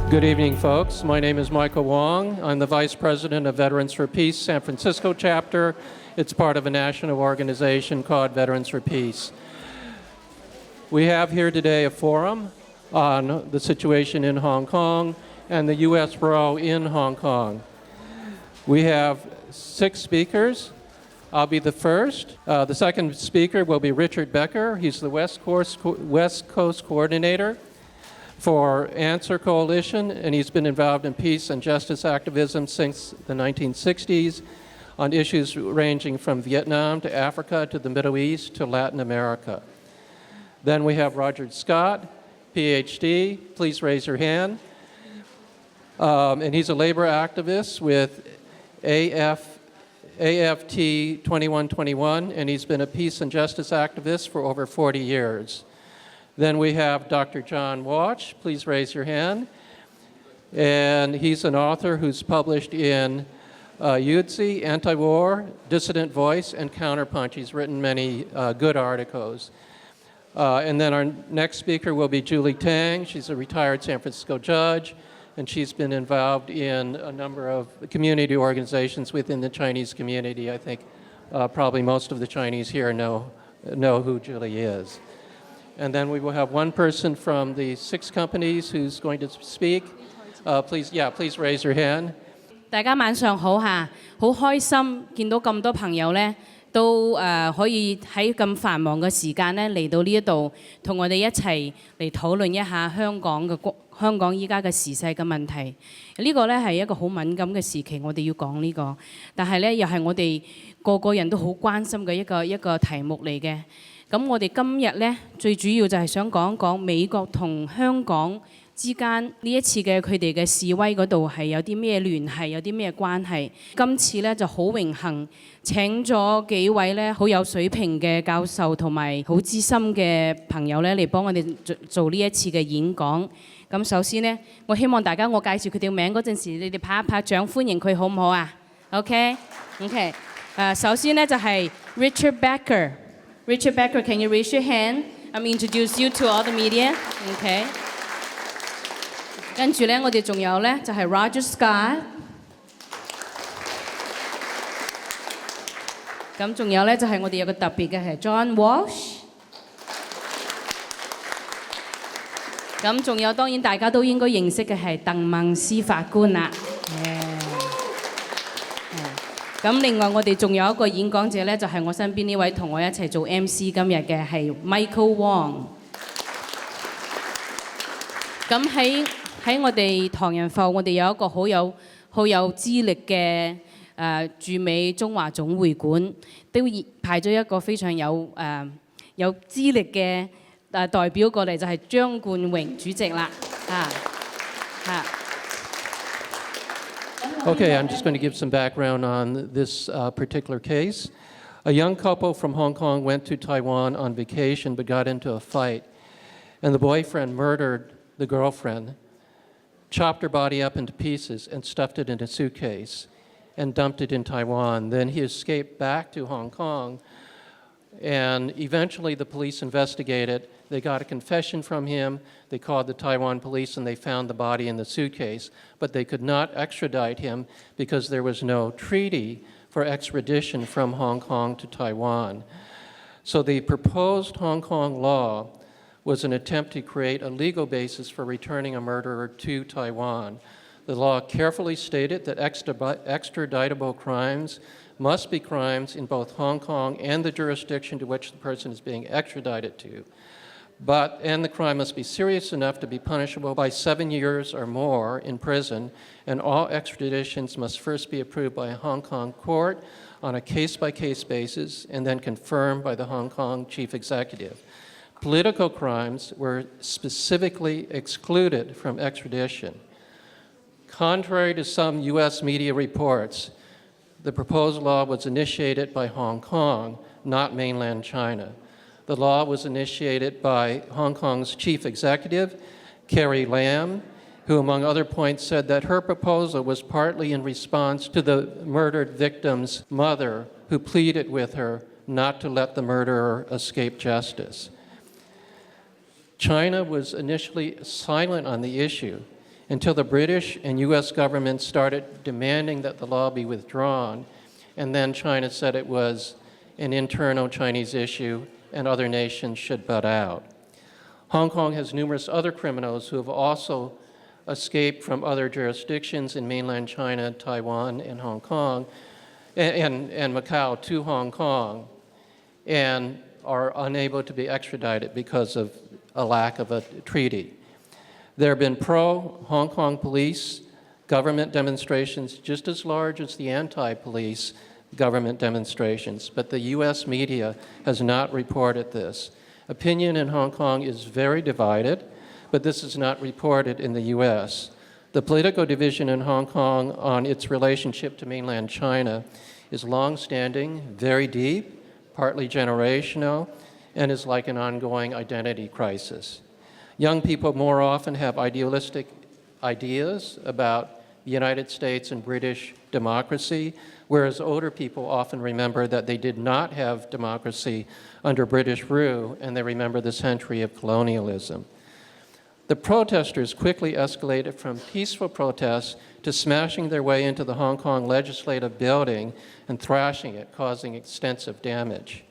Good evening, folks. My name is Michael Wong. I'm the Vice President of Veterans for Peace San Francisco chapter. It's part of a national organization called Veterans for Peace. We have here today a forum on the situation in Hong Kong and the U.S. role in Hong Kong. We have 6 speakers. I'll be the first. The second speaker will be Richard Becker. He's the West Coast Coordinator for Answer Coalition, and he's been involved in peace and justice activism since the 1960s on issues ranging from Vietnam to Africa to the Middle East to Latin America. Then we have Roger Scott, PhD. Please raise your hand. And he's a labor activist with AFT 2121, and he's been a peace and justice activist for over 40 years. Then we have Dr. John Walsh. Please raise your hand. And he's an author who's published in Yudzi, Anti-War, Dissident Voice, and Counterpunch. He's written many good articles. And then our next speaker will be Julie Tang. She's a retired San Francisco judge, and she's been involved in a number of community organizations within the Chinese community. I think probably most of the Chinese here know who Julie is. And then we will have one person from the 6 companies who's going to speak. Please raise your hand. 大家晚上好嚇，好開心見到咁多朋友咧，都可以喺咁繁忙嘅時間咧嚟到呢一度，同我哋一齊嚟討論一下香港依家嘅時勢嘅問題。呢個咧係一個好敏感嘅時期，我哋要講呢個，但係咧又係我哋個個人都好關心嘅一個題目嚟嘅。咁我哋今日咧最主要就係想講講美國同香港之間呢一次嘅佢哋嘅示威嗰度係有啲咩聯繫，有啲咩關係。今次咧就好榮幸請咗幾位咧好有水平嘅教授同埋好資深嘅朋友咧嚟幫我哋做呢一次嘅演講。咁首先咧，我希望大家我介紹佢哋名嗰陣時，你哋拍一拍掌歡迎佢好唔好啊 ？OK， 首先咧就係 Richard Becker。Richard Becker, can you raise your hand? I'm introduce you to all the media. Okay. 跟住咧，我哋仲有咧就係 Roger Scott。咁仲有咧就係我哋有個特別嘅係 John Walsh。咁仲有當然大家都應該認識嘅係鄧孟思法官啦。咁另外我哋仲有一個演講者咧，就係我身邊呢位同我一齊做 MC 今日嘅係 Michael Wong。咁喺我哋唐人埠，我哋有一個好有資歷嘅駐美中華總會館，都派咗一個非常有資歷嘅代表過嚟，就係張冠榮主席啦。Okay, I'm just going to give some background on this particular case. A young couple from Hong Kong went to Taiwan on vacation but got into a fight, and the boyfriend murdered the girlfriend, chopped her body up into pieces and stuffed it in a suitcase and dumped it in Taiwan. Then he escaped back to Hong Kong, and eventually the police investigated. They got a confession from him. They called the Taiwan police and they found the body in the suitcase, but they could not extradite him because there was no treaty for extradition from Hong Kong to Taiwan. So the proposed Hong Kong law was an attempt to create a legal basis for returning a murderer to Taiwan. The law carefully stated that extraditable crimes must be crimes in both Hong Kong and the jurisdiction to which the person is being extradited to. And the crime must be serious enough to be punishable by 7 years or more in prison, and all extraditions must first be approved by a Hong Kong court on a case-by-case basis and then confirmed by the Hong Kong chief executive. Political crimes were specifically excluded from extradition. Contrary to some U.S. media reports, the proposed law was initiated by Hong Kong, not mainland China. The law was initiated by Hong Kong's chief executive, Carrie Lam, who, among other points, said that her proposal was partly in response to the murdered victim's mother, who pleaded with her not to let the murderer escape justice. China was initially silent on the issue, until the British and US governments started demanding that the law be withdrawn, and then China said it was an internal Chinese issue and other nations should butt out. Hong Kong has numerous other criminals who have also escaped from other jurisdictions in mainland China, Taiwan, and Hong Kong, and Macau to Hong Kong, and are unable to be extradited because of a lack of a treaty. There have been pro-Hong Kong police government demonstrations just as large as the anti-police government demonstrations, but the US media has not reported this. Opinion in Hong Kong is very divided, but this is not reported in the US. The political division in Hong Kong on its relationship to mainland China is long-standing, very deep, partly generational, and is like an ongoing identity crisis. Young people more often have idealistic ideas about the United States and British democracy, whereas older people often remember that they did not have democracy under British rule, and they remember the century of colonialism. The protesters quickly escalated from peaceful protests to smashing their way into the Hong Kong legislative building and thrashing it, causing extensive damage.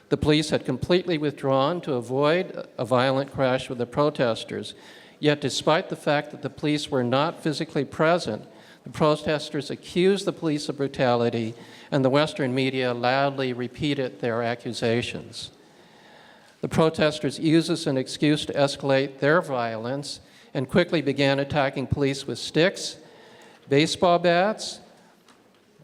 The police had completely withdrawn to avoid a violent crash with the protesters. Yet despite the fact that the police were not physically present, the protesters accused the police of brutality, and the Western media loudly repeated their accusations. The protesters used this as an excuse to escalate their violence and quickly began attacking police with sticks, baseball bats,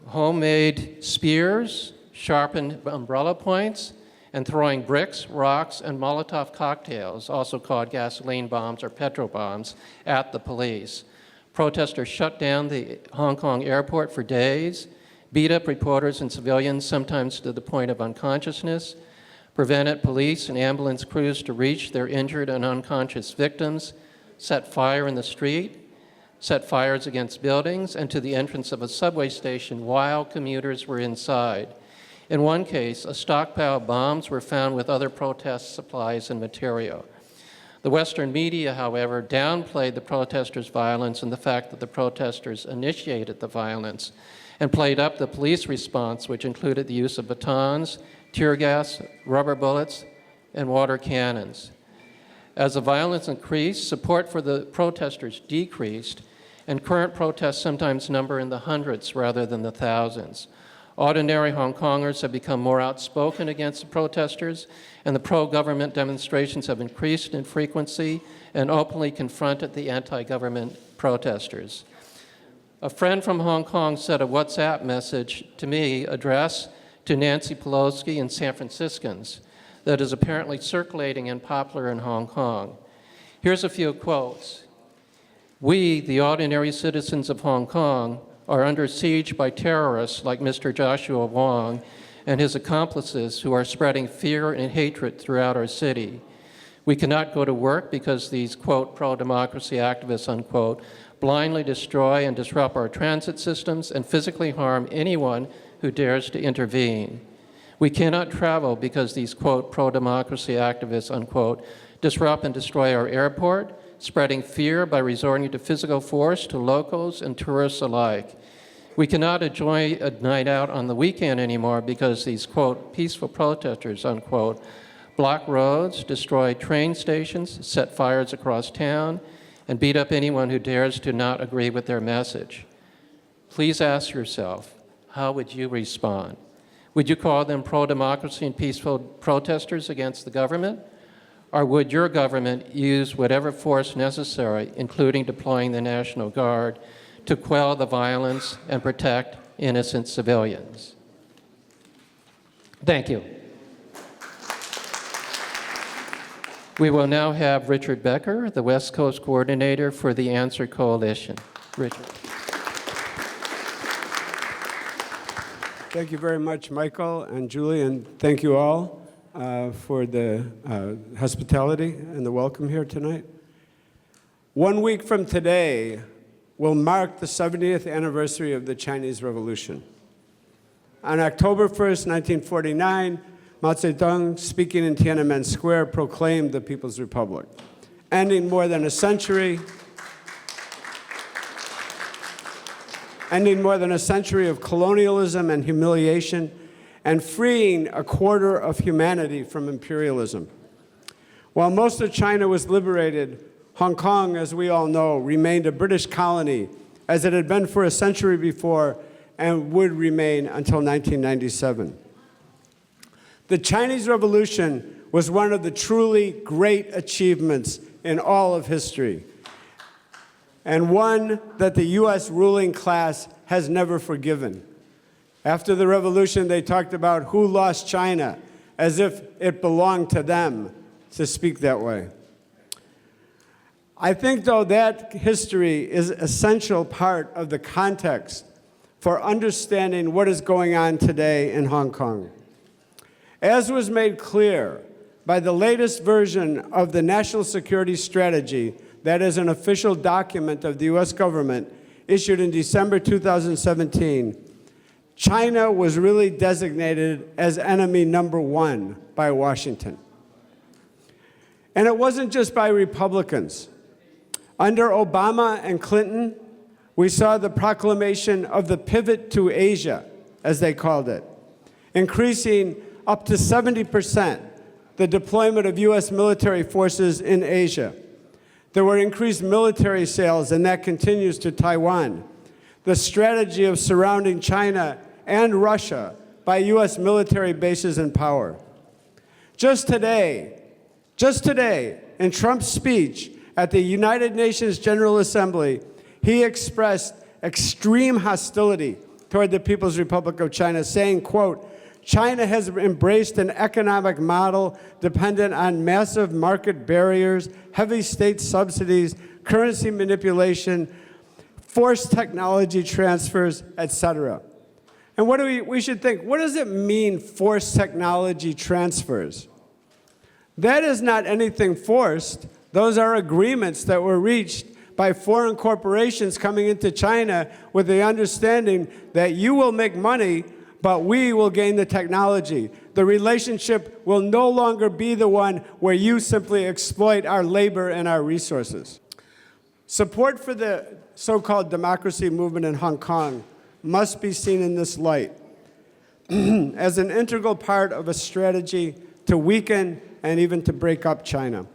homemade spears, sharpened umbrella points, and throwing bricks, rocks, and Molotov cocktails, also called gasoline bombs or petrol bombs, at the police. Protesters shut down the Hong Kong airport for days, beat up reporters and civilians, sometimes to the point of unconsciousness, prevented police and ambulance crews to reach their injured and unconscious victims, set fire in the street, set fires against buildings and to the entrance of a subway station while commuters were inside. In one case, a stockpile of bombs were found with other protest supplies and material. The Western media, however, downplayed the protesters' violence and the fact that the protesters initiated the violence, and played up the police response, which included the use of batons, tear gas, rubber bullets, and water cannons. As the violence increased, support for the protesters decreased, and current protests sometimes number in the hundreds rather than the thousands. Ordinary Hong Kongers have become more outspoken against the protesters, and the pro-government demonstrations have increased in frequency and openly confronted the anti-government protesters. A friend from Hong Kong sent a WhatsApp message to me addressed to Nancy Pelosi and San Franciscans that is apparently circulating and popular in Hong Kong. Here's a few quotes. "We, the ordinary citizens of Hong Kong, are under siege by terrorists like Mr. Joshua Wong and his accomplices who are spreading fear and hatred throughout our city. We cannot go to work because these, quote, pro-democracy activists, unquote, blindly destroy and disrupt our transit systems and physically harm anyone who dares to intervene. We cannot travel because these, quote, pro-democracy activists, unquote, disrupt and destroy our airport, spreading fear by resorting to physical force to locals and tourists alike. We cannot enjoy a night out on the weekend anymore because these, quote, peaceful protesters, unquote, block roads, destroy train stations, set fires across town, and beat up anyone who dares to not agree with their message. Please ask yourself, how would you respond? Would you call them pro-democracy and peaceful protesters against the government? Or would your government use whatever force necessary, including deploying the National Guard, to quell the violence and protect innocent civilians?" Thank you. We will now have Richard Becker, the West Coast Coordinator for the Answer Coalition. Richard. Thank you very much, Michael and Julie, and thank you all for the hospitality and the welcome here tonight. 1 week from today will mark the 70th anniversary of the Chinese Revolution. On October 1st, 1949, Mao Zedong, speaking in Tiananmen Square, proclaimed the People's Republic, ending more than a century ending more than a century of colonialism and humiliation, and freeing a quarter of humanity from imperialism. While most of China was liberated, Hong Kong, as we all know, remained a British colony, as it had been for a century before and would remain until 1997. The Chinese Revolution was one of the truly great achievements in all of history, and one that the U.S. ruling class has never forgiven. After the revolution, they talked about who lost China, as if it belonged to them to speak that way. I think, though, that history is an essential part of the context for understanding what is going on today in Hong Kong. As was made clear by the latest version of the National Security Strategy, that is an official document of the U.S. government issued in December 2017, China was really designated as enemy number one by Washington. And it wasn't just by Republicans. Under Obama and Clinton, we saw the proclamation of the pivot to Asia, as they called it, increasing up to 70% the deployment of U.S. military forces in Asia. There were increased military sales, and that continues to Taiwan. The strategy of surrounding China and Russia by U.S. military bases and power. Just today, in Trump's speech at the United Nations General Assembly, he expressed extreme hostility toward the People's Republic of China, saying, quote, China has embraced an economic model dependent on massive market barriers, heavy state subsidies, currency manipulation, forced technology transfers, etc. And what do we should think, what does it mean, forced technology transfers? That is not anything forced. Those are agreements that were reached by foreign corporations coming into China with the understanding that you will make money, but we will gain the technology. The relationship will no longer be the one where you simply exploit our labor and our resources. Support for the so-called democracy movement in Hong Kong must be seen in this light as an integral part of a strategy to weaken and even to break up China.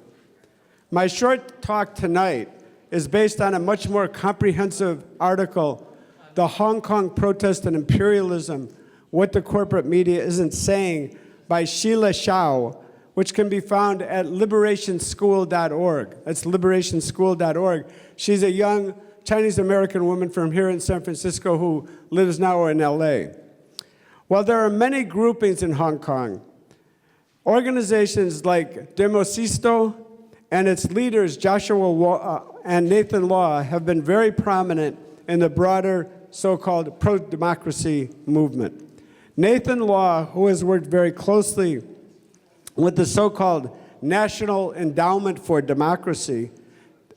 My short talk tonight is based on a much more comprehensive article, The Hong Kong Protest and Imperialism, What the Corporate Media Isn't Saying, by Sheila Xiao, which can be found at liberationschool.org. That's liberationschool.org. She's a young Chinese-American woman from here in San Francisco who lives now in LA. While there are many groupings in Hong Kong, organizations like Demosisto and its leaders, Joshua and Nathan Law, have been very prominent in the broader so-called pro-democracy movement. Nathan Law, who has worked very closely with the so-called National Endowment for Democracy.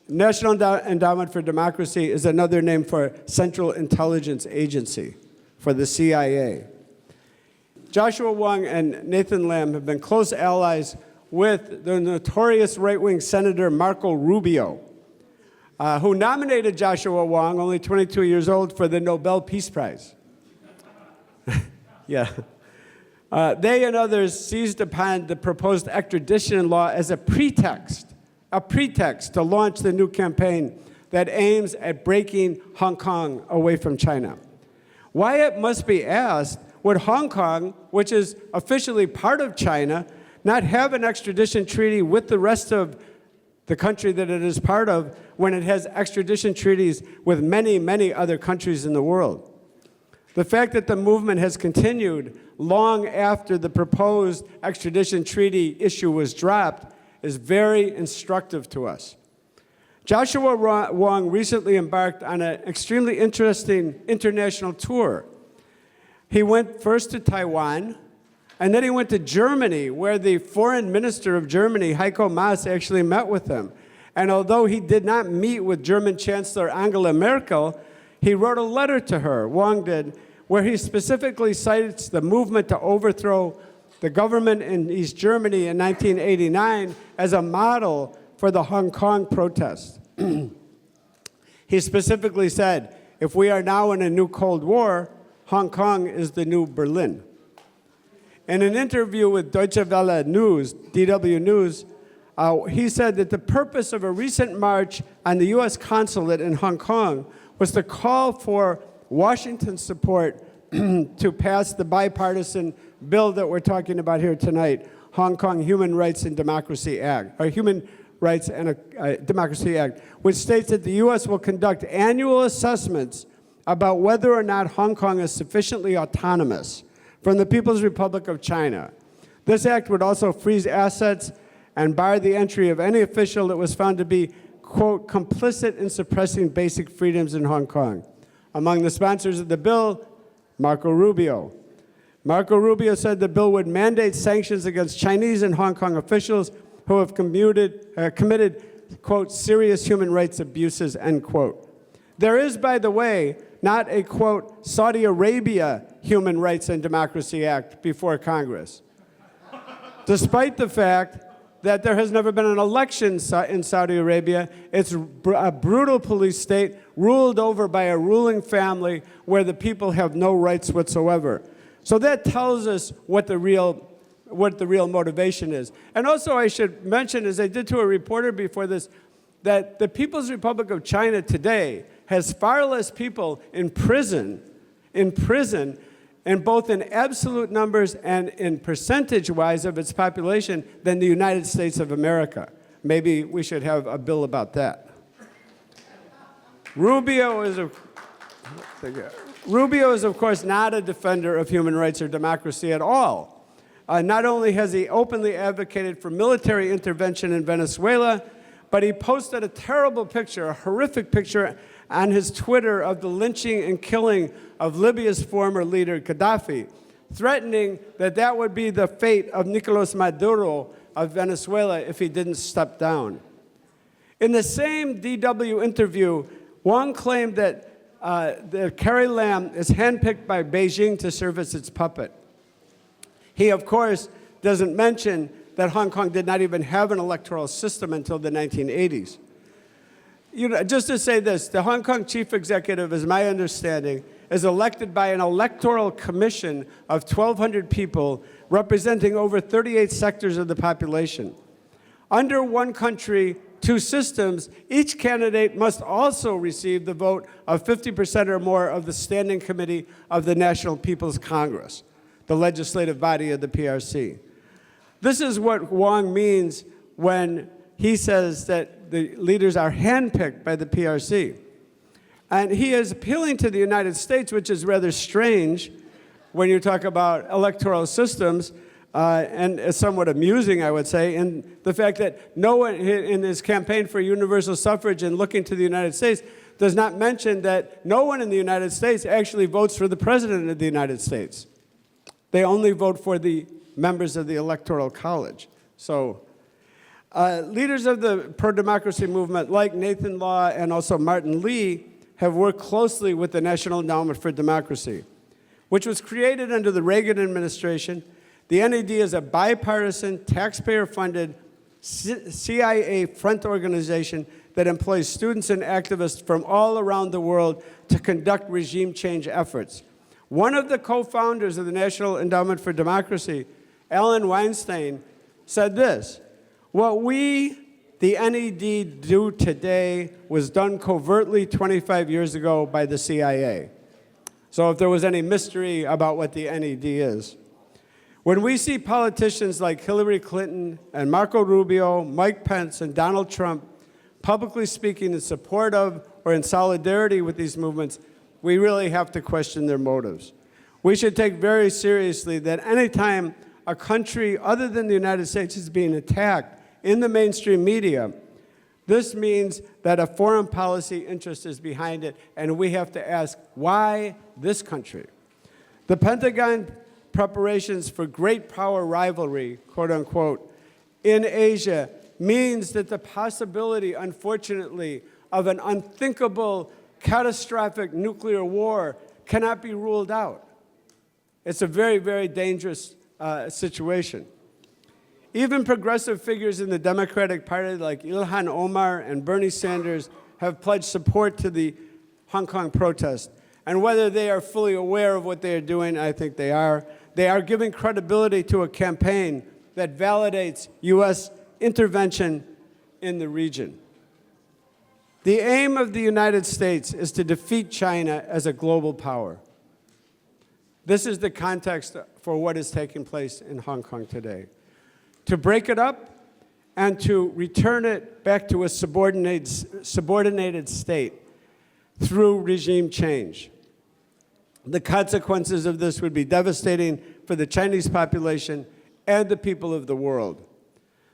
National Endowment for Democracy is another name for Central Intelligence Agency, for the CIA. Joshua Wong and Nathan Lam have been close allies with the notorious right-wing Senator Marco Rubio, who nominated Joshua Wong, only 22 years old, for the Nobel Peace Prize. Yeah. They and others seized upon the proposed extradition law as a pretext to launch the new campaign that aims at breaking Hong Kong away from China. Why, it must be asked, would Hong Kong, which is officially part of China, not have an extradition treaty with the rest of the country that it is part of when it has extradition treaties with many, many other countries in the world? The fact that the movement has continued long after the proposed extradition treaty issue was dropped is very instructive to us. Joshua Wong recently embarked on an extremely interesting international tour. He went first to Taiwan, and then he went to Germany, where the foreign minister of Germany, Heiko Maas, actually met with him. And although he did not meet with German Chancellor Angela Merkel, he wrote a letter to her, Wong did, where he specifically cites the movement to overthrow the government in East Germany in 1989 as a model for the Hong Kong protests. He specifically said, If we are now in a new Cold War, Hong Kong is the new Berlin. In an interview with Deutsche Welle News, DW News, he said that the purpose of a recent march on the U.S. consulate in Hong Kong was to call for Washington's support to pass the bipartisan bill that we're talking about here tonight, Hong Kong Human Rights and Democracy Act, or Human Rights and Democracy Act, which states that the U.S. will conduct annual assessments about whether or not Hong Kong is sufficiently autonomous from the People's Republic of China. This act would also freeze assets and bar the entry of any official that was found to be, quote, complicit in suppressing basic freedoms in Hong Kong. Among the sponsors of the bill, Marco Rubio. Marco Rubio said the bill would mandate sanctions against Chinese and Hong Kong officials who have committed, quote, serious human rights abuses, end quote. There is, by the way, not a, quote, Saudi Arabia Human Rights and Democracy Act before Congress, despite the fact that there has never been an election in Saudi Arabia. It's a brutal police state ruled over by a ruling family where the people have no rights whatsoever. So that tells us what the real motivation is. And also I should mention, as I did to a reporter before this, that the People's Republic of China today has far less people in prison, and both in absolute numbers and in percentage-wise of its population than the United States of America. Maybe we should have a bill about that. Rubio is, of course, not a defender of human rights or democracy at all. Not only has he openly advocated for military intervention in Venezuela, but he posted a terrible picture, a horrific picture on his Twitter of the lynching and killing of Libya's former leader, Gaddafi, threatening that that would be the fate of Nicolas Maduro of Venezuela if he didn't step down. In the same DW interview, Wong claimed that Carrie Lam is handpicked by Beijing to serve as its puppet. He, of course, doesn't mention that Hong Kong did not even have an electoral system until the 1980s. You know, just to say this, the Hong Kong chief executive, as my understanding, is elected by an electoral commission of 1,200 people representing over 38 sectors of the population. Under one country, two systems, each candidate must also receive the vote of 50% or more of the Standing Committee of the National People's Congress, the legislative body of the PRC. This is what Wong means when he says that the leaders are handpicked by the PRC. And he is appealing to the United States, which is rather strange when you talk about electoral systems, and it's somewhat amusing, I would say, in the fact that no one in his campaign for universal suffrage and looking to the United States does not mention that no one in the United States actually votes for the President of the United States. They only vote for the members of the Electoral College. So leaders of the pro-democracy movement, like Nathan Law and also Martin Lee, have worked closely with the National Endowment for Democracy, which was created under the Reagan administration. The NED is a bipartisan, taxpayer-funded, CIA front organization that employs students and activists from all around the world to conduct regime change efforts. One of the co-founders of the National Endowment for Democracy, Alan Weinstein, said this: "What we, the NED, do today was done covertly 25 years ago by the CIA." So if there was any mystery about what the NED is. When we see politicians like Hillary Clinton and Marco Rubio, Mike Pence, and Donald Trump publicly speaking in support of or in solidarity with these movements, we really have to question their motives. We should take very seriously that any time a country other than the United States is being attacked in the mainstream media, this means that a foreign policy interest is behind it, and we have to ask, why this country? The Pentagon preparations for great power rivalry, quote unquote, in Asia means that the possibility, unfortunately, of an unthinkable, catastrophic nuclear war cannot be ruled out. It's a very, very dangerous situation. Even progressive figures in the Democratic Party like Ilhan Omar and Bernie Sanders have pledged support to the Hong Kong protest. And whether they are fully aware of what they are doing, I think they are giving credibility to a campaign that validates U.S. intervention in the region. The aim of the United States is to defeat China as a global power. This is the context for what is taking place in Hong Kong today. To break it up and to return it back to a subordinated state through regime change. The consequences of this would be devastating for the Chinese population and the people of the world.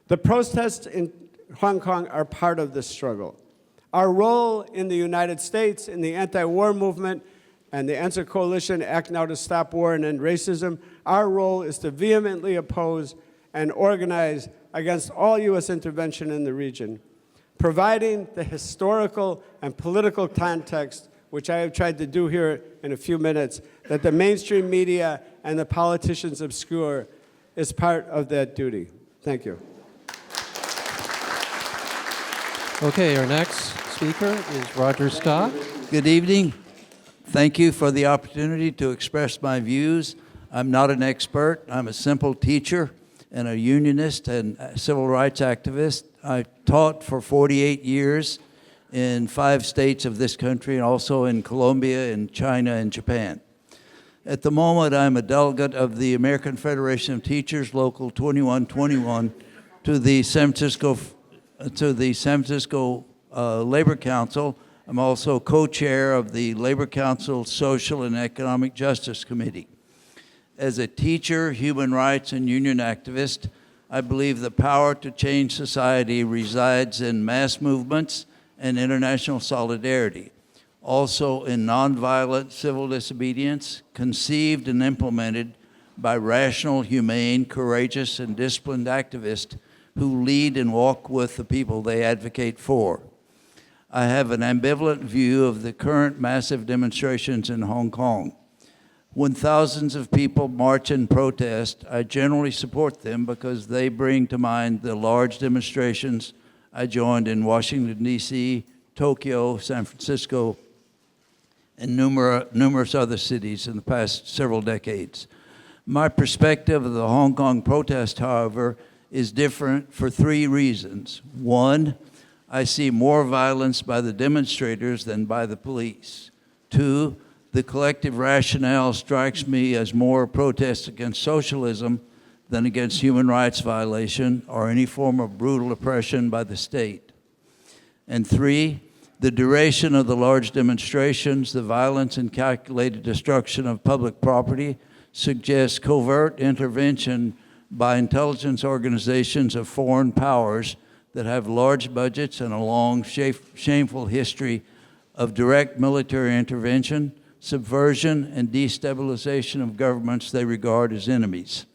The protests in Hong Kong are part of this struggle. Our role in the United States, in the anti-war movement, and the Answer Coalition, Act Now to Stop War and End Racism, our role is to vehemently oppose and organize against all U.S. intervention in the region, providing the historical and political context, which I have tried to do here in a few minutes, that the mainstream media and the politicians obscure, is part of that duty. Thank you. Okay, our next speaker is Roger Scott. Good evening. Thank you for the opportunity to express my views. I'm not an expert. I'm a simple teacher and a unionist and a civil rights activist. I taught for 48 years in 5 states of this country and also in Colombia and China and Japan. At the moment, I'm a delegate of the American Federation of Teachers, Local 2121, to the San Francisco Labor Council. I'm also co-chair of the Labor Council Social and Economic Justice Committee. As a teacher, human rights, and union activist, I believe the power to change society resides in mass movements and international solidarity, also in nonviolent civil disobedience, conceived and implemented by rational, humane, courageous, and disciplined activists who lead and walk with the people they advocate for. I have an ambivalent view of the current massive demonstrations in Hong Kong. When thousands of people march and protest, I generally support them because they bring to mind the large demonstrations I joined in Washington, D.C., Tokyo, San Francisco, and numerous other cities in the past several decades. My perspective of the Hong Kong protest, however, is different for 3 reasons. 1, I see more violence by the demonstrators than by the police. 2, the collective rationale strikes me as more protests against socialism than against human rights violation or any form of brutal oppression by the state. And 3, the duration of the large demonstrations, the violence and calculated destruction of public property suggests covert intervention by intelligence organizations of foreign powers that have large budgets and a long, shameful history of direct military intervention, subversion, and destabilization of governments they regard as enemies.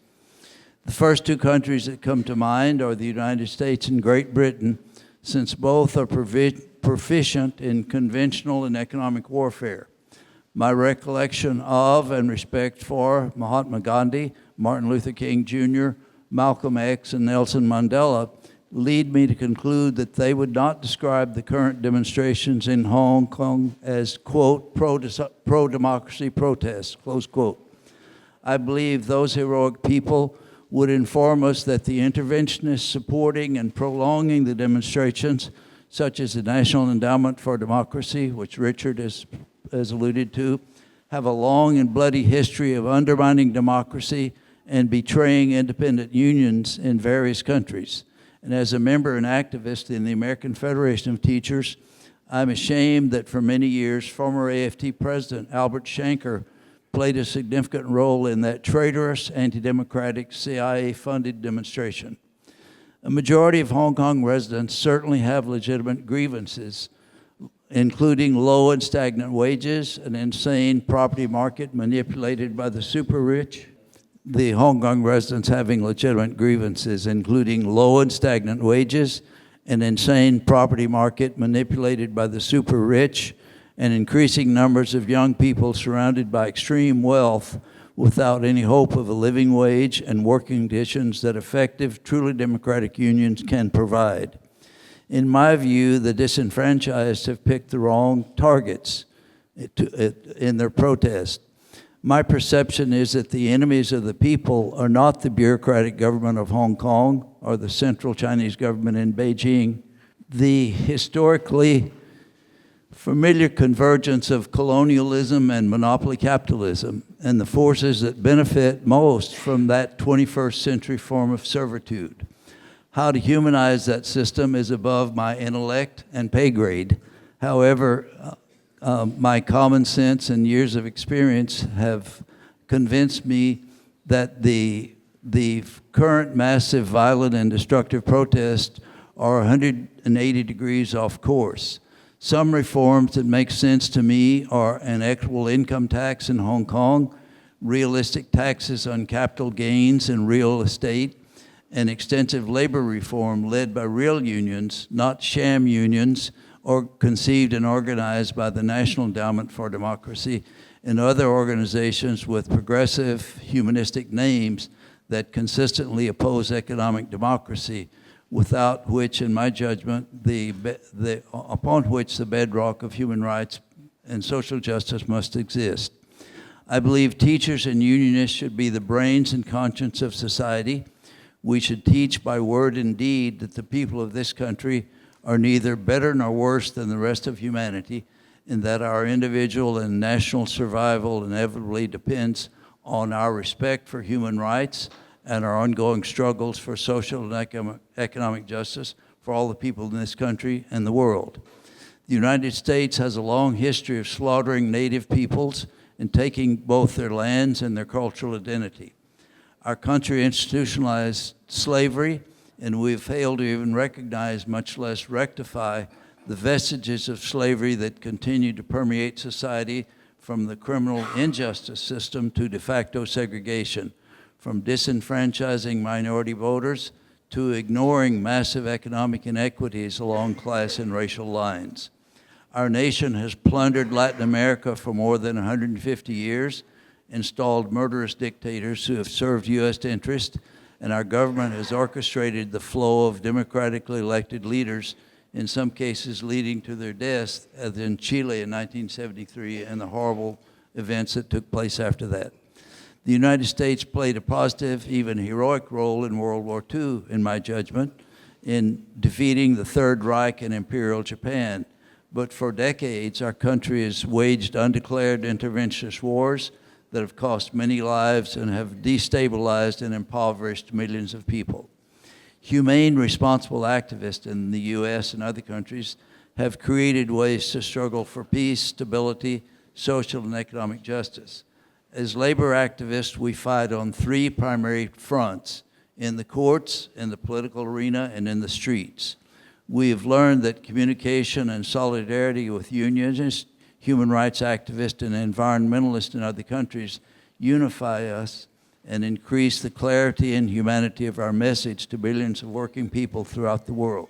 The first 2 countries that come to mind are the United States and Great Britain, since both are proficient in conventional and economic warfare. My recollection of and respect for Mahatma Gandhi, Martin Luther King Jr., Malcolm X, and Nelson Mandela lead me to conclude that they would not describe the current demonstrations in Hong Kong as, quote, pro-democracy protests, close quote. I believe those heroic people would inform us that the interventionists supporting and prolonging the demonstrations, such as the National Endowment for Democracy, which Richard has alluded to, have a long and bloody history of undermining democracy and betraying independent unions in various countries. And as a member and activist in the American Federation of Teachers, I'm ashamed that for many years, former AFT President Albert Shanker played a significant role in that traitorous, anti-democratic, CIA-funded demonstration. A majority of Hong Kong residents certainly have legitimate grievances, including low and stagnant wages, an insane property market manipulated by the super rich. The Hong Kong residents having legitimate grievances, including low and stagnant wages, an insane property market manipulated by the super rich, and increasing numbers of young people surrounded by extreme wealth without any hope of a living wage and working conditions that effective, truly democratic unions can provide. In my view, the disenfranchised have picked the wrong targets. in their protest. My perception is that the enemies of the people are not the bureaucratic government of Hong Kong or the central Chinese government in Beijing. The historically familiar convergence of colonialism and monopoly capitalism and the forces that benefit most from that 21st century form of servitude. How to humanize that system is above my intellect and pay grade. However, my common sense and years of experience have convinced me that the current massive, violent, and destructive protests are 180 degrees off course. Some reforms that make sense to me are an equitable income tax in Hong Kong, realistic taxes on capital gains and real estate, and extensive labor reform led by real unions, not sham unions, or conceived and organized by the National Endowment for Democracy and other organizations with progressive humanistic names that consistently oppose economic democracy, without which, in my judgment, upon which the bedrock of human rights and social justice must exist. I believe teachers and unionists should be the brains and conscience of society. We should teach by word and deed that the people of this country are neither better nor worse than the rest of humanity, and that our individual and national survival inevitably depends on our respect for human rights and our ongoing struggles for social and economic justice for all the people in this country and the world. The United States has a long history of slaughtering native peoples and taking both their lands and their cultural identity. Our country institutionalized slavery, and we've failed to even recognize, much less rectify, the vestiges of slavery that continue to permeate society, from the criminal injustice system to de facto segregation, from disenfranchising minority voters to ignoring massive economic inequities along class and racial lines. Our nation has plundered Latin America for more than 150 years, installed murderous dictators who have served U.S. interests, and our government has orchestrated the flow of democratically elected leaders, in some cases leading to their deaths, as in Chile in 1973 and the horrible events that took place after that. The United States played a positive, even heroic role in World War II, in my judgment, in defeating the Third Reich and Imperial Japan. But for decades, our country has waged undeclared interventionist wars that have cost many lives and have destabilized and impoverished millions of people. Humane, responsible activists in the US and other countries have created ways to struggle for peace, stability, social and economic justice. As labor activists, we fight on three primary fronts: in the courts, in the political arena, and in the streets. We have learned that communication and solidarity with unionists, human rights activists, and environmentalists in other countries unify us and increase the clarity and humanity of our message to billions of working people throughout the world.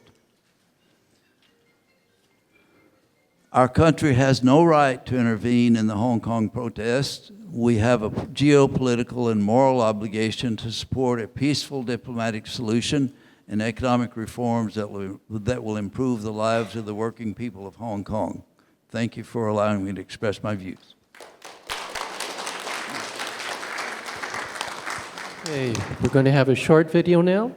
Our country has no right to intervene in the Hong Kong protests. We have a geopolitical and moral obligation to support a peaceful diplomatic solution and economic reforms that will improve the lives of the working people of Hong Kong. Thank you for allowing me to express my views. Okay, we're going to have a short video now.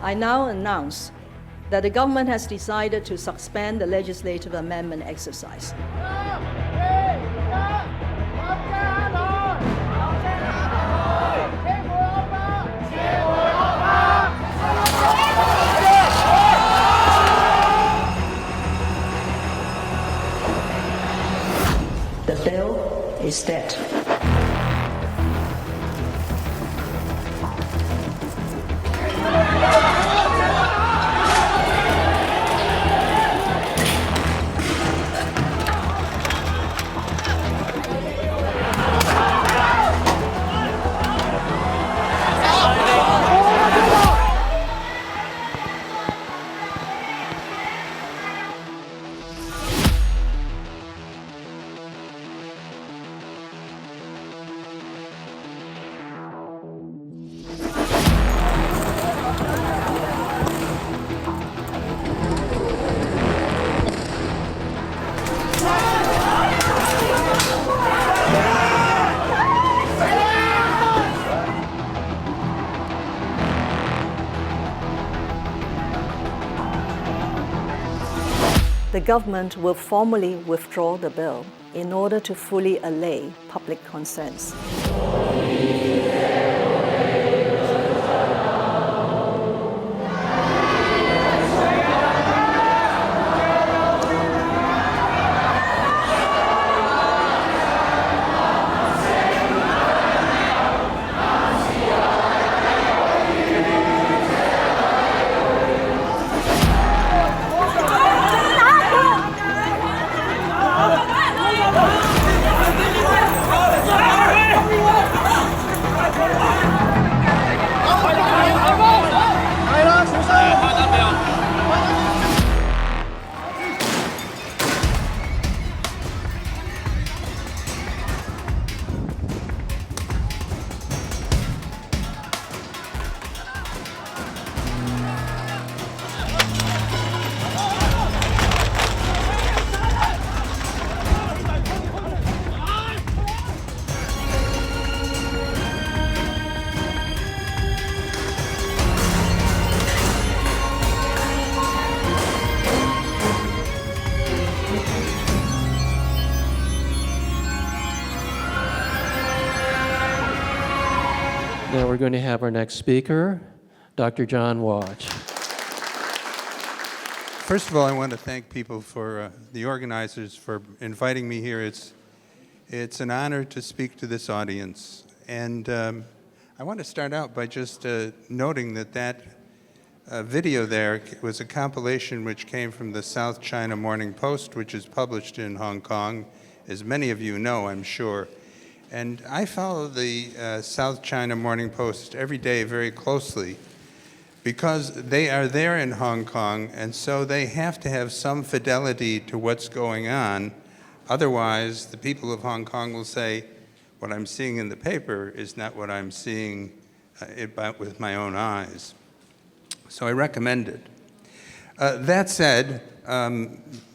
I now announce that the government has decided to suspend the legislative amendment exercise. The bill is dead. government will formally withdraw the bill in order to fully allay public concerns. Now we're going to have our next speaker, Dr. John Watch. First of all, I want to thank people for the organizers for inviting me here. It's an honor to speak to this audience. And I want to start out by just noting that video there was a compilation which came from the South China Morning Post, which is published in Hong Kong, as many of you know, I'm sure. And I follow the South China Morning Post every day very closely because they are there in Hong Kong, and so they have to have some fidelity to what's going on. Otherwise, the people of Hong Kong will say, what I'm seeing in the paper is not what I'm seeing with my own eyes. So I recommend it. That said,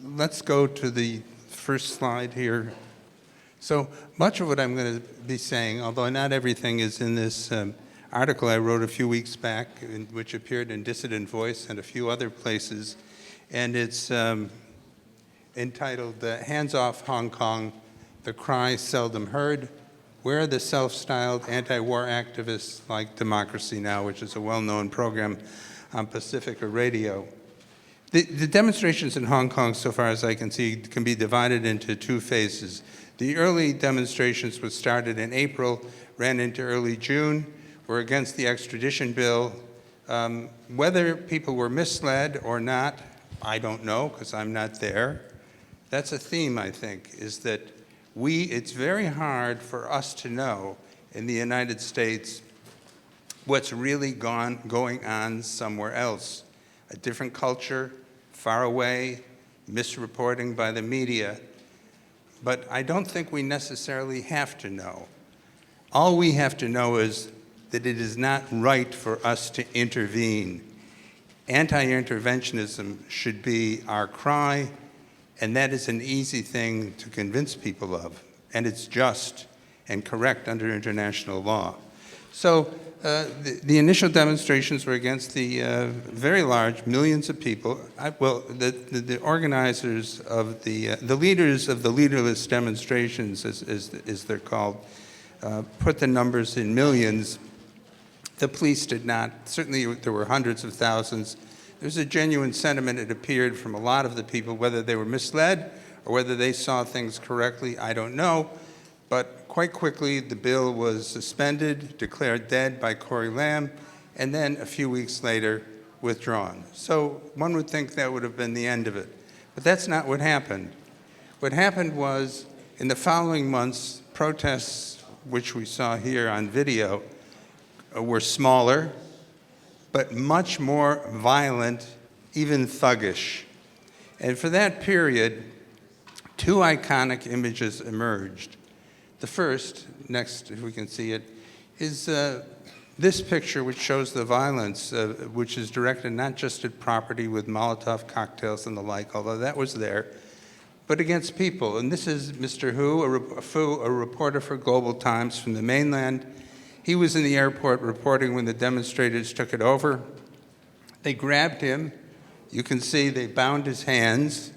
let's go to the first slide here. So much of what I'm going to be saying, although not everything is in this article I wrote a few weeks back, which appeared in Dissident Voice and a few other places, and it's entitled Hands Off Hong Kong, The Cry Seldom Heard, Where are the Self-Styled Anti-War Activists Like Democracy Now?, which is a well-known program on Pacifica Radio. The demonstrations in Hong Kong, so far as I can see, can be divided into two phases. The early demonstrations, which started in April, ran into early June, were against the extradition bill. Whether people were misled or not, I don't know, because I'm not there. That's a theme, I think, is that it's very hard for us to know in the United States what's really going on somewhere else. A different culture, far away, misreporting by the media. But I don't think we necessarily have to know. All we have to know is that it is not right for us to intervene. Anti-interventionism should be our cry, and that is an easy thing to convince people of, and it's just and correct under international law. So the initial demonstrations were against the very large millions of people. The organizers of the leaders of the leaderless demonstrations, as they're called, put the numbers in millions. The police did not. Certainly there were hundreds of thousands. There's a genuine sentiment, it appeared, from a lot of the people, whether they were misled or whether they saw things correctly, I don't know. But quite quickly, the bill was suspended, declared dead by Corey Lam, and then a few weeks later, withdrawn. So one would think that would have been the end of it. But that's not what happened. What happened was, in the following months, protests, which we saw here on video, were smaller, but much more violent, even thuggish. And for that period, two iconic images emerged. The first, next, if we can see it, is this picture, which shows the violence, which is directed not just at property with Molotov cocktails and the like, although that was there, but against people. And this is Mr. Fu, a reporter for Global Times from the mainland. He was in the airport reporting when the demonstrators took it over. They grabbed him. You can see they bound his hands.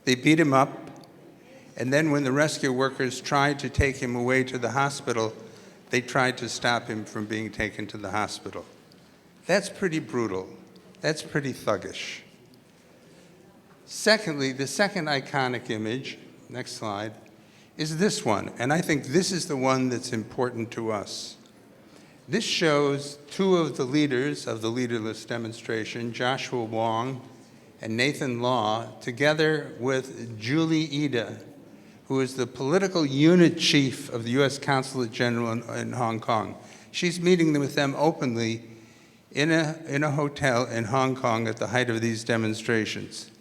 They beat him up, and then when the rescue workers tried to take him away to the hospital, they tried to stop him from being taken to the hospital. That's pretty brutal. That's pretty thuggish. Secondly, the second iconic image, next slide, is this one, and I think this is the one that's important to us. This shows two of the leaders of the leaderless demonstration, Joshua Wong and Nathan Law, together with Julie Ida, who is the political unit chief of the U.S. Consulate General in Hong Kong. She's meeting with them openly in a hotel in Hong Kong at the height of these demonstrations.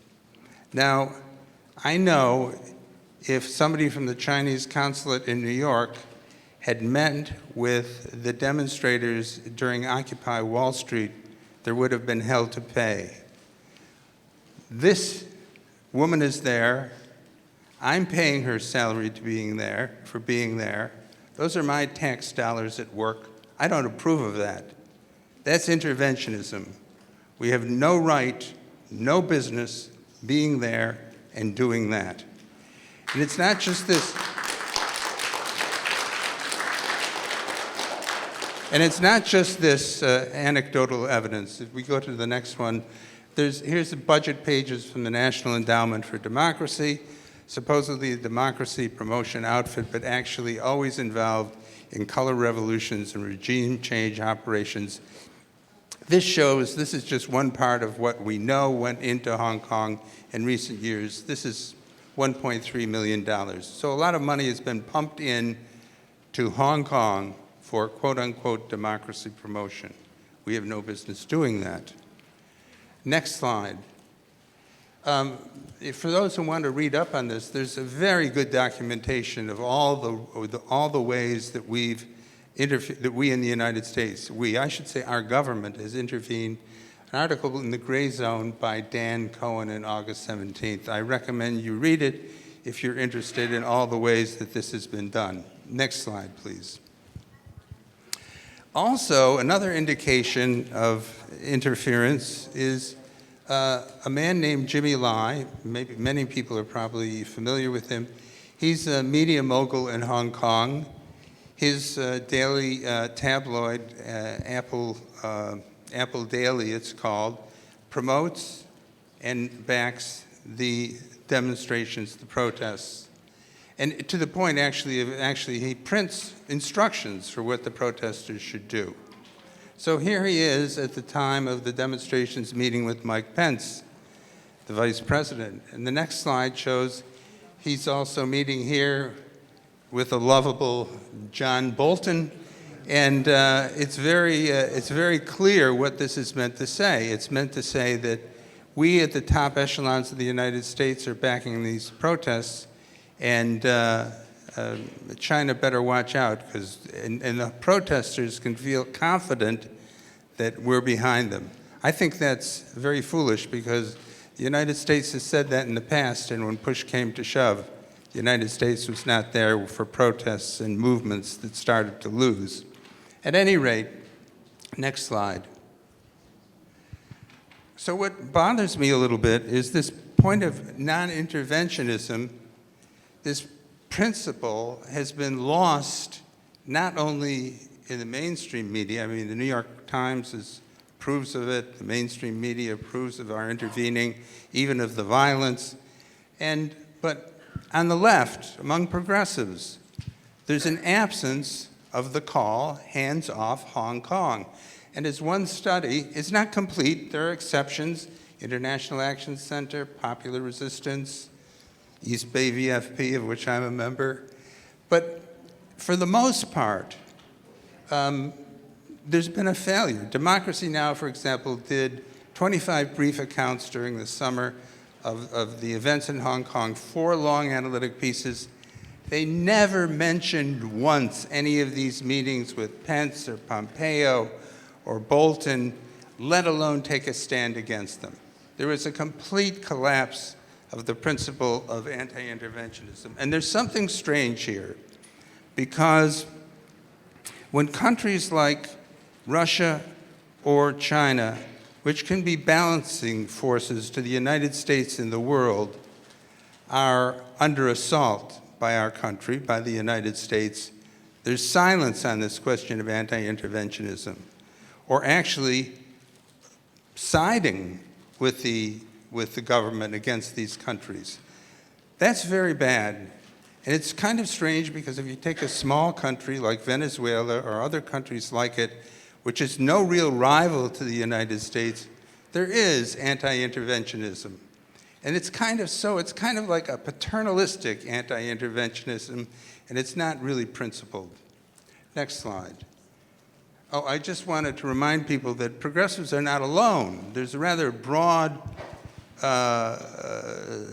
Now, I know if somebody from the Chinese consulate in New York had met with the demonstrators during Occupy Wall Street, there would have been hell to pay. This woman is there. I'm paying her salary for being there. Those are my tax dollars at work. I don't approve of that. That's interventionism. We have no right, no business being there and doing that. And it's not just this. And it's not just this anecdotal evidence. If we go to the next one, here's the budget pages from the National Endowment for Democracy, supposedly a democracy promotion outfit, but actually always involved in color revolutions and regime change operations. This is just one part of what we know went into Hong Kong in recent years. This is $1.3 million. So a lot of money has been pumped in to Hong Kong for quote-unquote democracy promotion. We have no business doing that. Next slide. For those who want to read up on this, there's a very good documentation of all the ways that we in the United States, our government has intervened. An article in the Gray Zone by Dan Cohen on August 17th. I recommend you read it if you're interested in all the ways that this has been done. Next slide, please. Also, another indication of interference is a man named Jimmy Lai. Maybe many people are probably familiar with him. He's a media mogul in Hong Kong. His daily tabloid, Apple Daily it's called, promotes and backs the demonstrations, the protests. And to the point, actually, he prints instructions for what the protesters should do. So here he is at the time of the demonstrations meeting with Mike Pence, the vice president. And the next slide shows he's also meeting here with a lovable John Bolton. And it's very clear what this is meant to say. It's meant to say that we at the top echelons of the United States are backing these protests, and China better watch out, and the protesters can feel confident that we're behind them. I think that's very foolish, because the United States has said that in the past, and when push came to shove, the United States was not there for protests and movements that started to lose. At any rate, next slide. So what bothers me a little bit is this point of non-interventionism. This principle has been lost not only in the mainstream media. I mean, the New York Times approves of it. The mainstream media approves of our intervening, even of the violence. But on the left, among progressives, there's an absence of the call, hands off Hong Kong. And as one study, it's not complete, there are exceptions, International Action Center, Popular Resistance, East Bay VFP, of which I'm a member. But for the most part, there's been a failure. Democracy Now!, for example, did 25 brief accounts during the summer of the events in Hong Kong, 4 long analytic pieces. They never mentioned once any of these meetings with Pence or Pompeo or Bolton, let alone take a stand against them. There was a complete collapse of the principle of anti-interventionism. And there's something strange here, because when countries like Russia or China, which can be balancing forces to the United States in the world, are under assault by our country, by the United States, there's silence on this question of anti-interventionism, or actually siding with the government against these countries. That's very bad. And it's kind of strange because if you take a small country like Venezuela or other countries like it, which is no real rival to the United States, there is anti-interventionism. And it's kind of like a paternalistic anti-interventionism, and it's not really principled. Next slide. Oh, I just wanted to remind people that progressives are not alone. There's a rather broad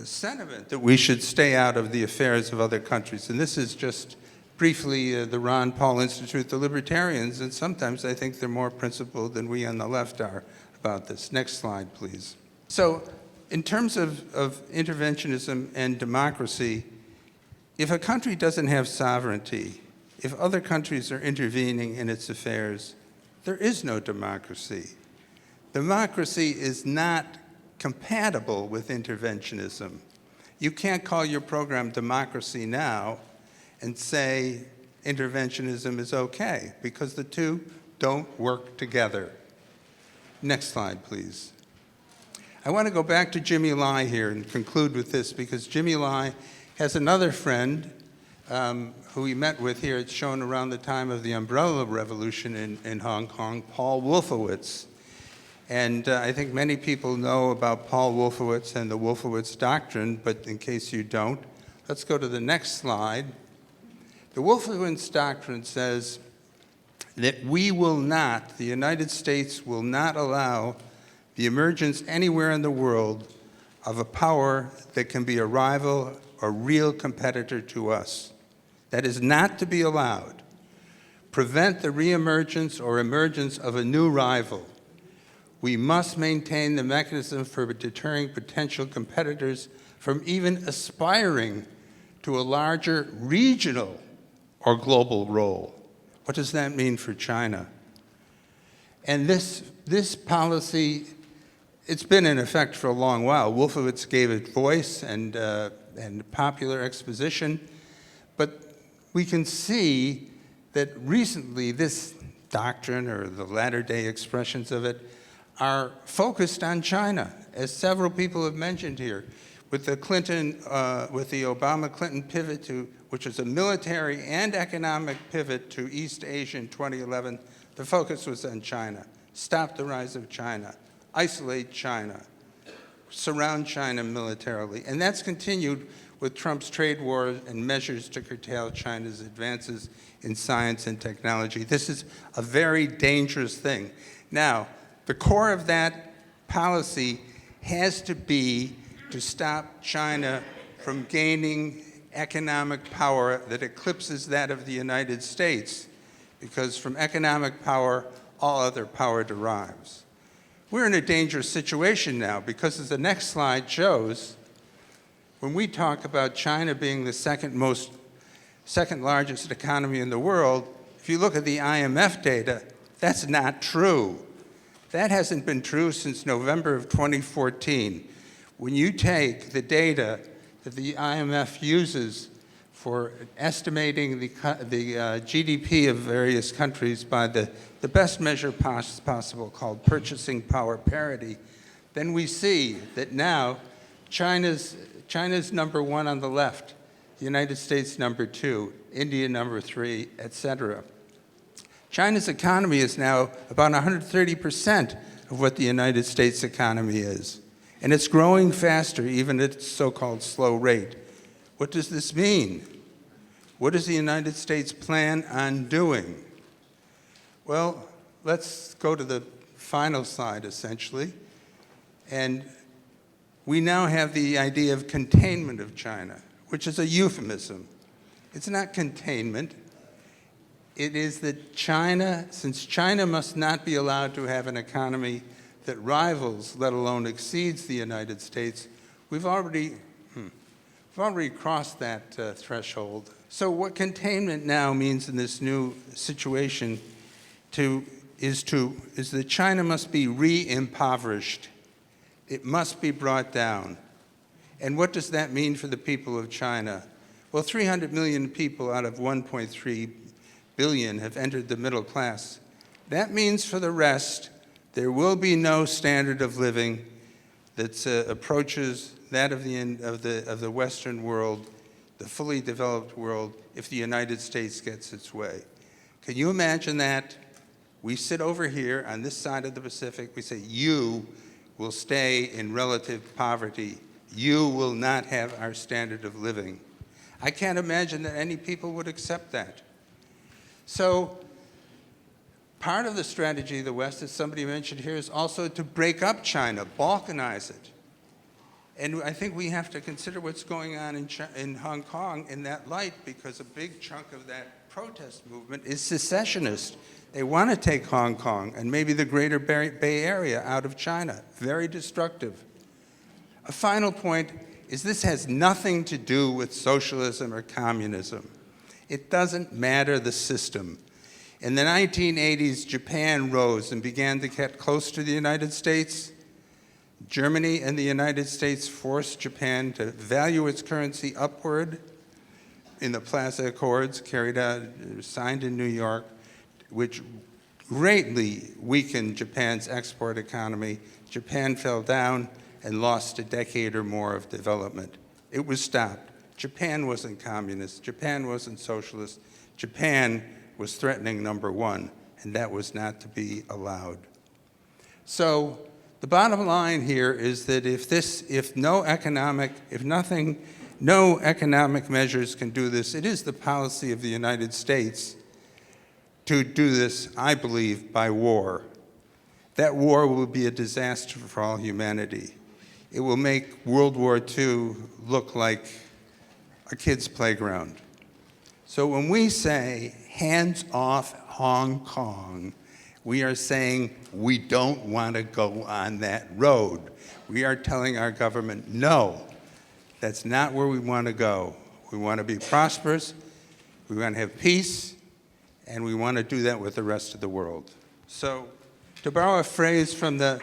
sentiment that we should stay out of the affairs of other countries. And this is just briefly the Ron Paul Institute, the libertarians, and sometimes I think they're more principled than we on the left are about this. Next slide, please. So in terms of interventionism and democracy, if a country doesn't have sovereignty, if other countries are intervening in its affairs, there is no democracy. Democracy is not compatible with interventionism. You can't call your program Democracy Now! And say interventionism is okay, because the two don't work together. Next slide, please. I want to go back to Jimmy Lai here and conclude with this, because Jimmy Lai has another friend who he met with here. It's shown around the time of the Umbrella Revolution in Hong Kong, Paul Wolfowitz. And I think many people know about Paul Wolfowitz and the Wolfowitz Doctrine, but in case you don't, let's go to the next slide. The Wolfowitz Doctrine says that we will not, the United States will not allow the emergence anywhere in the world of a power that can be a rival or real competitor to us. That is not to be allowed. Prevent the reemergence or emergence of a new rival. We must maintain the mechanism for deterring potential competitors from even aspiring to a larger regional or global role. What does that mean for China? And this policy, it's been in effect for a long while. Wolfowitz gave it voice and popular exposition, but we can see that recently this doctrine, or the latter-day expressions of it, are focused on China, as several people have mentioned here, with the Obama-Clinton pivot to, which was a military and economic pivot to East Asia in 2011. The focus was on China. Stop the rise of China, isolate China, surround China militarily. And that's continued with Trump's trade war and measures to curtail China's advances in science and technology. This is a very dangerous thing. Now, the core of that policy has to be to stop China from gaining economic power that eclipses that of the United States, because from economic power, all other power derives. We're in a dangerous situation now, because as the next slide shows, when we talk about China being the second largest economy in the world, if you look at the IMF data, that's not true. That hasn't been true since November of 2014. When you take the data that the IMF uses for estimating the GDP of various countries by the best measure possible, called purchasing power parity, then we see that now China's number one on the left, the United States number two, India number three, etc. China's economy is now about 130% of what the United States economy is. And it's growing faster, even at its so-called slow rate. What does this mean? What does the United States plan on doing? Well, let's go to the final slide, essentially. And we now have the idea of containment of China, which is a euphemism. It's not containment. It is that China, since China must not be allowed to have an economy that rivals, let alone exceeds, the United States, we've already crossed that threshold. So what containment now means in this new situation is that China must be re-impoverished. It must be brought down. And what does that mean for the people of China? Well, 300 million people out of 1.3 billion have entered the middle class. That means for the rest, there will be no standard of living that approaches that of the Western world, the fully developed world, if the United States gets its way. Can you imagine that? We sit over here on this side of the Pacific, we say, you will stay in relative poverty. You will not have our standard of living. I can't imagine that any people would accept that. So part of the strategy of the West, as somebody mentioned here, is also to break up China, balkanize it. And I think we have to consider what's going on in Hong Kong in that light, because a big chunk of that protest movement is secessionist. They want to take Hong Kong and maybe the greater Bay Area out of China. Very destructive. A final point is this has nothing to do with socialism or communism. It doesn't matter the system. In the 1980s, Japan rose and began to get close to the United States. Germany and the United States forced Japan to value its currency upward in the Plaza Accords signed in New York, which greatly weakened Japan's export economy. Japan fell down and lost a decade or more of development. It was stopped. Japan wasn't communist. Japan wasn't socialist. Japan was threatening number one, and that was not to be allowed. So the bottom line here is that no economic measures can do this, it is the policy of the United States to do this, I believe, by war. That war will be a disaster for all humanity. It will make World War II look like a kid's playground. So when we say hands off Hong Kong, we are saying we don't want to go on that road. We are telling our government, no, that's not where we want to go. We want to be prosperous, we want to have peace, and we want to do that with the rest of the world. So to borrow a phrase from the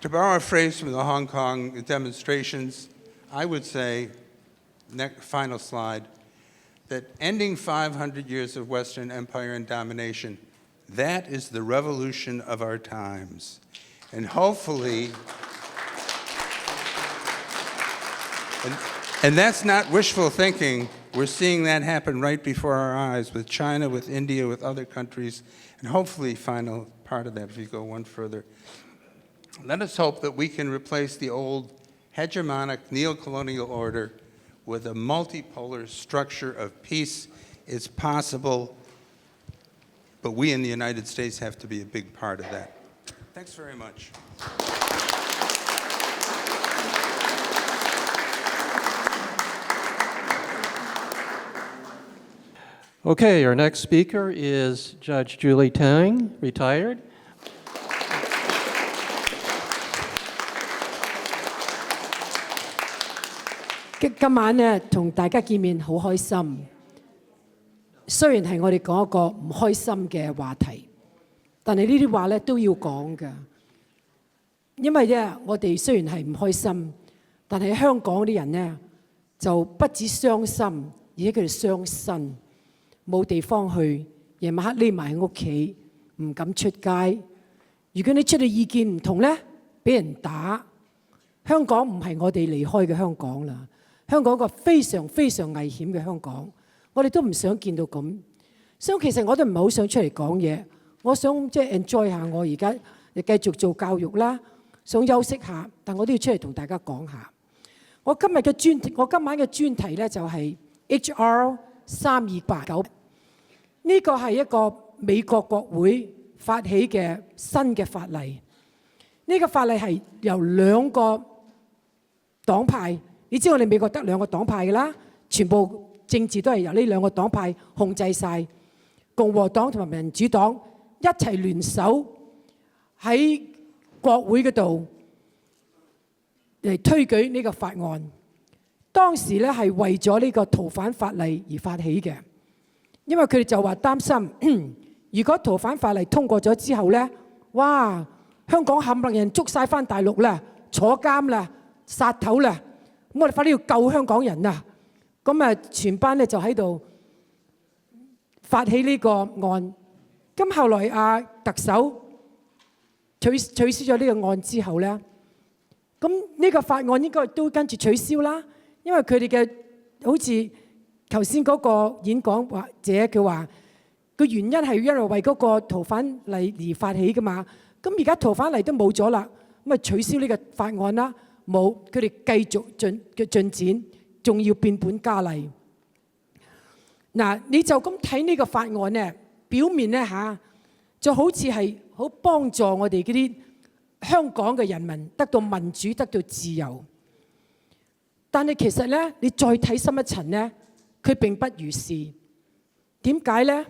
Hong Kong demonstrations, I would say, final slide, that ending 500 years of Western empire and domination, that is the revolution of our times. And hopefully, and that's not wishful thinking. We're seeing that happen right before our eyes with China, with India, with other countries, and hopefully, final part of that, if you go one further, let us hope that we can replace the old hegemonic neo-colonial order with a multipolar structure of peace. It's possible, but we in the United States have to be a big part of that. Thanks very much. Okay, our next speaker is Judge Julie Tang, retired.今晚咧同大家見面好開心，雖然係我哋講一個唔開心嘅話題，但係呢啲話咧都要講㗎。因為咧我哋雖然係唔開心，但係香港啲人咧就不止傷心，而且佢哋傷身，冇地方去，夜晚黑匿埋喺屋企，唔敢出街。如果你出去意見唔同咧，俾人打。香港唔係我哋離開嘅香港啦。香港一個非常非常危險嘅香港，我哋都唔想見到咁。所以其實我都唔係好想出嚟講嘢，我想即係 enjoy 下我而家繼續做教育啦，想休息下，但我都要出嚟同大家講下。我今晚嘅專題咧就係 HR 3289，呢個係一個美國國會發起嘅新嘅法例。呢個法例係由兩個黨派。你知我哋美國得兩個黨派㗎啦，全部政治都係由呢兩個黨派控制晒，共和黨同埋民主黨一齊聯手喺國會嗰度嚟推舉呢個法案。當時咧係為咗呢個逃犯法例而發起嘅，因為佢哋就話擔心，如果逃犯法例通過咗之後咧，哇！香港冚唪唥人捉晒返大陸啦，坐監啦，殺頭啦。我哋快啲要救香港人啊！咁啊，全班咧就喺度發起呢個案。咁後來特首取消咗呢個案之後咧，咁呢個法案應該都跟住取消啦，因為佢哋嘅好似頭先嗰個演講或者佢話個原因係因為為嗰個逃犯例而發起噶嘛。咁而家逃犯例都冇咗啦，咁咪取消呢個法案啦。冇，佢哋繼續進展，仲要變本加厲。嗱，你就咁睇呢個法案咧，表面咧就好似係好幫助我哋嗰啲香港嘅人民得到民主、得到自由。但係其實咧，你再睇深一層咧，佢並不如是。點解咧？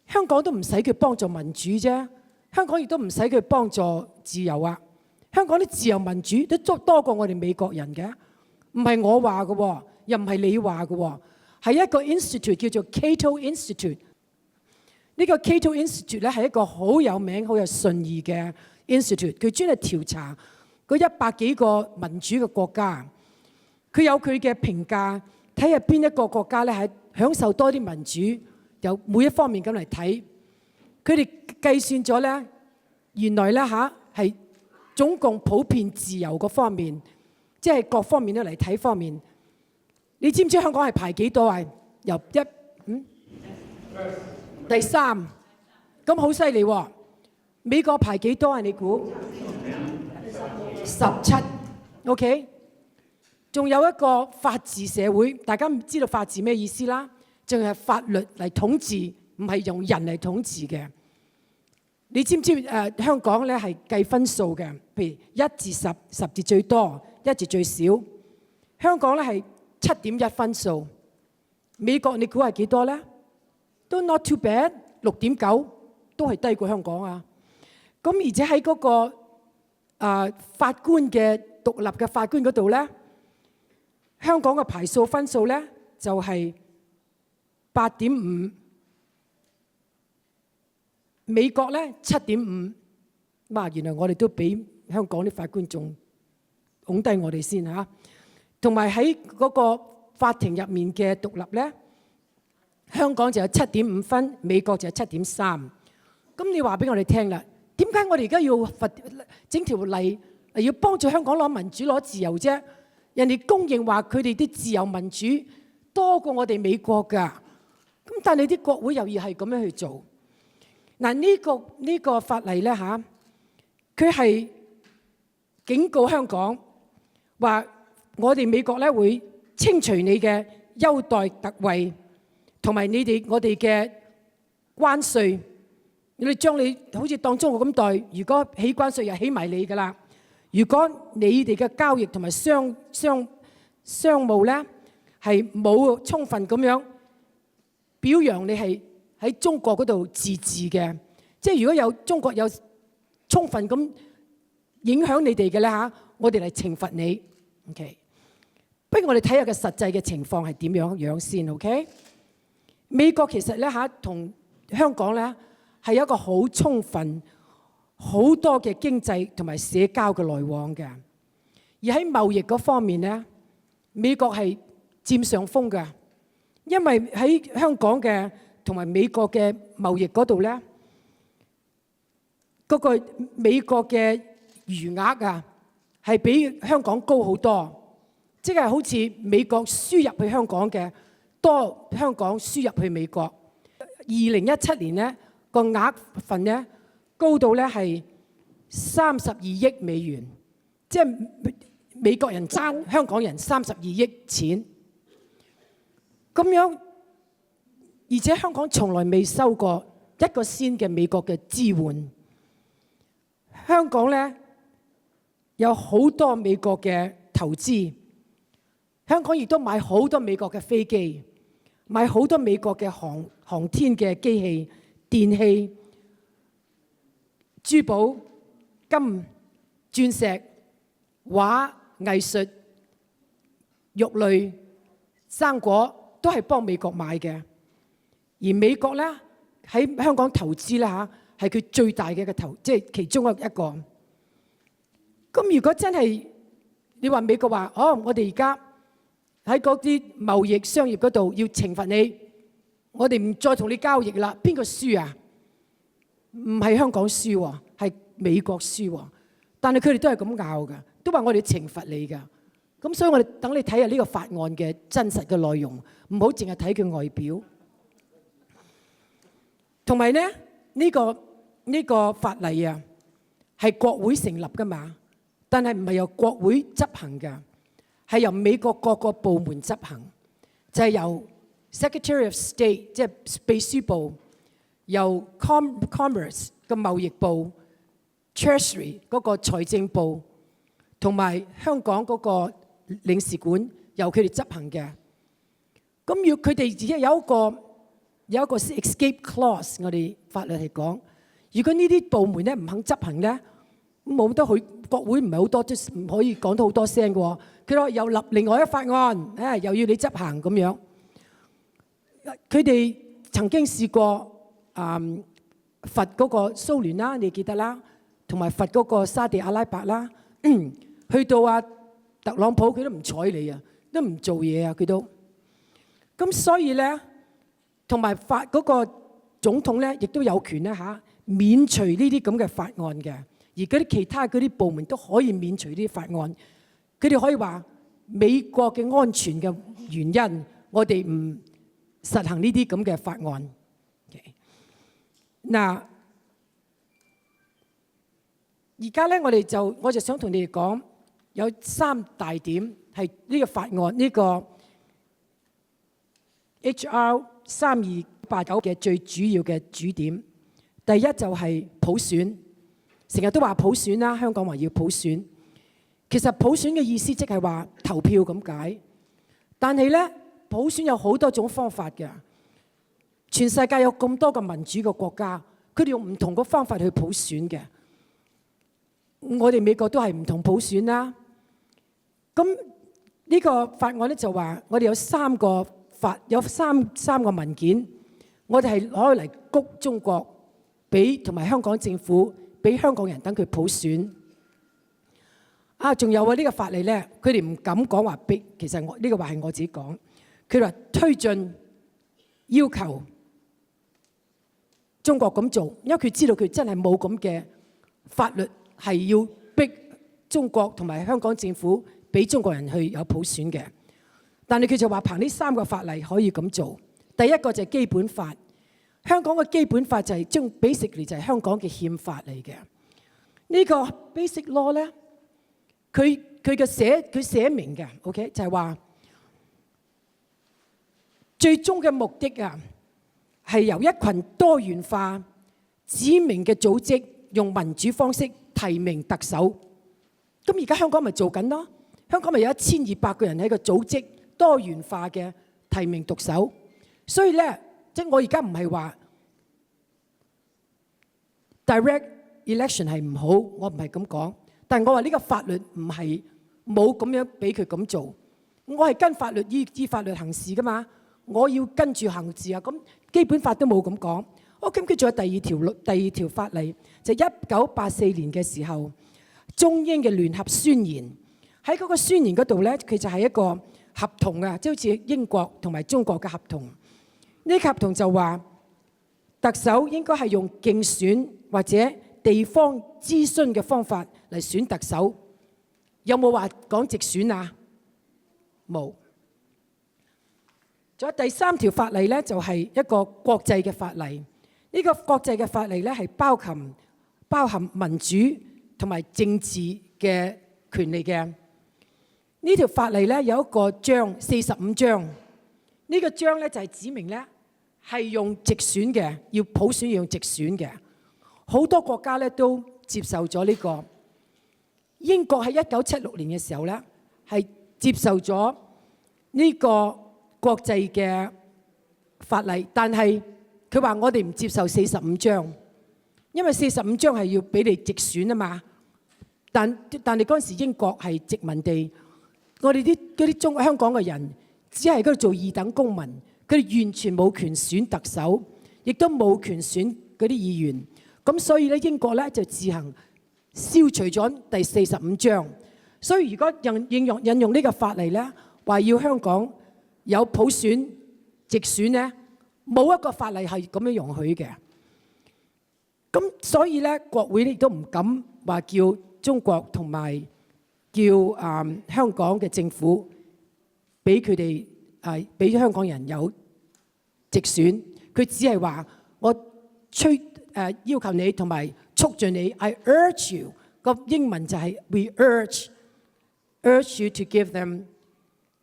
香港都唔使佢幫助民主啫，香港亦都唔使佢幫助自由啊。香港啲自由民主都多過我哋美國人嘅，唔係我話嘅喎，又唔係你話嘅喎，係一個 institute 叫做 Cato Institute。呢個 Cato Institute 咧係一個好有名、好有信義嘅 institute， 佢專係調查嗰100幾個民主嘅國家，佢有佢嘅評價，睇下邊一個國家咧係享受多啲民主，由每一方面咁嚟睇，佢哋計算咗咧，原來咧係總共普遍自由嗰方面，即係各方面都嚟睇方面。你知唔知香港係排幾多啊？由第3，咁好犀利喎！美國排幾多啊？你估17 ？OK， 仲有一個法治社會，大家唔知道法治咩意思啦？淨係法律嚟統治，唔係用人嚟統治嘅。你知唔知香港咧係計分數嘅？譬如1至10， 10至最多，1至最少。香港咧係7.1分數，美國你估係幾多咧？都 not too bad， 6.9都係低過香港啊。咁而且喺嗰個法官嘅獨立嘅法官嗰度咧，香港嘅排數分數咧就係8.5。美國咧7.5，原來我哋都比香港啲法官仲拱低我哋先嚇。同埋喺嗰個法庭入面嘅獨立咧，香港就有7.5分，美國就有7.3。咁你話俾我哋聽啦，點解我哋而家要整條例嚟要幫助香港攞民主攞自由啫？人哋公認話佢哋啲自由民主多過我哋美國㗎，咁但係啲國會又要係咁樣去做。嗱，呢個法例咧佢係警告香港話，我哋美國咧會清除你嘅優待特惠，同埋我哋嘅關稅，你哋將你好似當中國咁待，如果起關稅又起埋你㗎啦。如果你哋嘅交易同埋商務咧係冇充分咁樣表揚你係喺中國嗰度自治嘅，即係如果有中國有充分咁影響你哋嘅咧我哋嚟懲罰你。OK， 不如我哋睇下個實際嘅情況係點樣先。OK， 美國其實咧同香港咧係有一個好充分、好多嘅經濟同埋社交嘅來往嘅，而喺貿易嗰方面咧，美國係佔上風嘅，因為喺香港嘅同埋美國嘅貿易嗰度咧，嗰個美國嘅餘額係比香港高好多，即係好似美國輸入去香港嘅多，香港輸入去美國。2017年咧個額份咧高到咧係32億美元，即係美國人爭香港人32億錢咁樣。而且香港從來未收過一個仙嘅美國嘅支援。香港咧有好多美國嘅投資，香港亦都買好多美國嘅飛機，買好多美國嘅航天嘅機器、電器、珠寶、金、鑽石、畫、藝術、肉類、生果都係幫美國買嘅。而美國咧喺香港投資咧係佢最大嘅一個投，即係其中一個。咁如果真係你話美國話我哋而家喺嗰啲貿易商業嗰度要懲罰你，我哋唔再同你交易啦。邊個輸啊？唔係香港輸喎，係美國輸喎。但係佢哋都係咁拗㗎，都話我哋懲罰你㗎。咁所以我哋等你睇下呢個法案嘅真實嘅內容，唔好淨係睇佢外表。同埋咧，呢個法例啊，係國會成立㗎嘛，但係唔係由國會執行㗎，係由美國各個部門執行，就係由 Secretary of State 即係秘書部，由 Commerce 嘅貿易部、Treasury 嗰個財政部，同埋香港嗰個領事館由佢哋執行嘅。咁要佢哋自己有一個 escape clause， 我哋法律係講，如果呢啲部門咧唔肯執行咧，冇得去國會唔係好多，都唔可以講到好多聲嘅喎。佢話又立另外一法案，又要你執行咁樣。佢哋曾經試過罰嗰個蘇聯啦，你記得啦，同埋罰嗰個沙地阿拉伯啦，去到特朗普佢都唔睬你啊，都唔做嘢啊，佢都。咁所以咧，同埋法嗰個總統咧，亦都有權咧免除呢啲咁嘅法案嘅，而嗰啲其他嗰啲部門都可以免除呢啲法案。佢哋可以話美國嘅安全嘅原因，我哋唔實行呢啲咁嘅法案。嗱，而家咧我就想同你哋講，有3大點係呢個法案呢個 HR 3289嘅最主要嘅主點。第一就係普選，成日都話普選啦，香港話要普選。其實普選嘅意思即係話投票咁解，但係咧普選有好多種方法嘅。全世界有咁多個民主嘅國家，佢哋用唔同嘅方法去普選嘅。我哋美國都係唔同普選啦。咁呢個法案咧就話，我哋有三個文件，我哋係攞嚟谷中國，俾同埋香港政府，俾香港人等佢普選。仲有呢個法例咧，佢哋唔敢講話逼，其實呢個話係我自己講。佢話推進要求中國咁做，因為佢知道佢真係冇咁嘅法律係要逼中國同埋香港政府俾中國人去有普選嘅。但係佢就話憑呢3個法例可以咁做。第一個就係基本法，香港嘅基本法就係basically就係香港嘅憲法嚟嘅。呢個 basic law 咧，佢寫明嘅 ，OK 就係話最終嘅目的係由一群多元化指明嘅組織用民主方式提名特首。咁而家香港咪做緊咯？香港咪有1200個人喺個組織多元化嘅提名特首。所以咧，即係我而家唔係話 direct election 係唔好，我唔係咁講。但係我話呢個法律唔係冇咁樣俾佢咁做，我係跟法律依法律行事噶嘛，我要跟住行事啊。咁基本法都冇咁講。咁佢仲有第二條法例，就1984年嘅時候，中英嘅聯合宣言。喺嗰個宣言嗰度咧，佢就係一個合同啊，即係好似英國同埋中國嘅合同。呢個合同就話特首應該係用競選或者地方諮詢嘅方法嚟選特首。有冇話講直選啊？冇。仲有第3條法例咧，就係一個國際嘅法例。呢個國際嘅法例咧係包含民主同埋政治嘅權利嘅。呢條法例咧有一個章45章，呢個章咧就係指明咧係用直選嘅，要普選要用直選嘅。好多國家咧都接受咗呢個。英國喺1976年嘅時候咧係接受咗呢個國際嘅法例，但係佢話我哋唔接受45章，因為45章係要俾你直選啊嘛。但係嗰陣時英國係殖民地，我哋啲香港嘅人只係喺嗰度做2等公民，佢哋完全冇權選特首，亦都冇權選嗰啲議員。咁所以咧英國咧就自行消除咗第45章。所以如果引用呢個法例咧，話要香港有普選、直選咧，冇一個法例係咁樣容許嘅。咁所以咧，國會亦都唔敢話叫中國同埋叫香港嘅政府俾佢哋俾香港人有直選。佢只係話我要求你同埋促進你 ，I urge you。個英文就係 We urge you to give them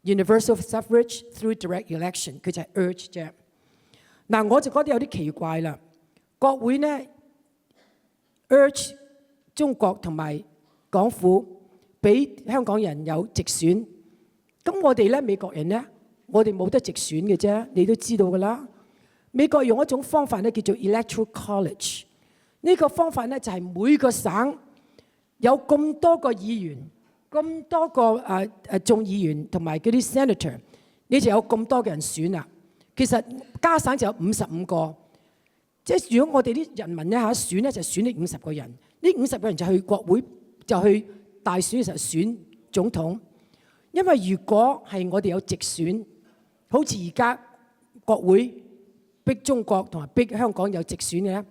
universal suffrage through direct election。佢就係 urge 啫。嗱，我就覺得有啲奇怪啦。國會呢 urge 中國同埋港府俾香港人有直選，咁我哋咧美國人咧，我哋冇得直選嘅啫，你都知道㗎啦。美國用一種方法咧叫做 electoral college， 呢個方法咧就係每個省有咁多個議員，咁多個眾議員同埋嗰啲 senator， 你就有咁多嘅人選啦。其實加省就有55個，即係如果我哋啲人民咧選咧就選呢50個人，呢50個人就去國會，就去大選嘅時候選總統。因為如果係我哋有直選，好似而家國會逼中國同埋逼香港有直選嘅咧，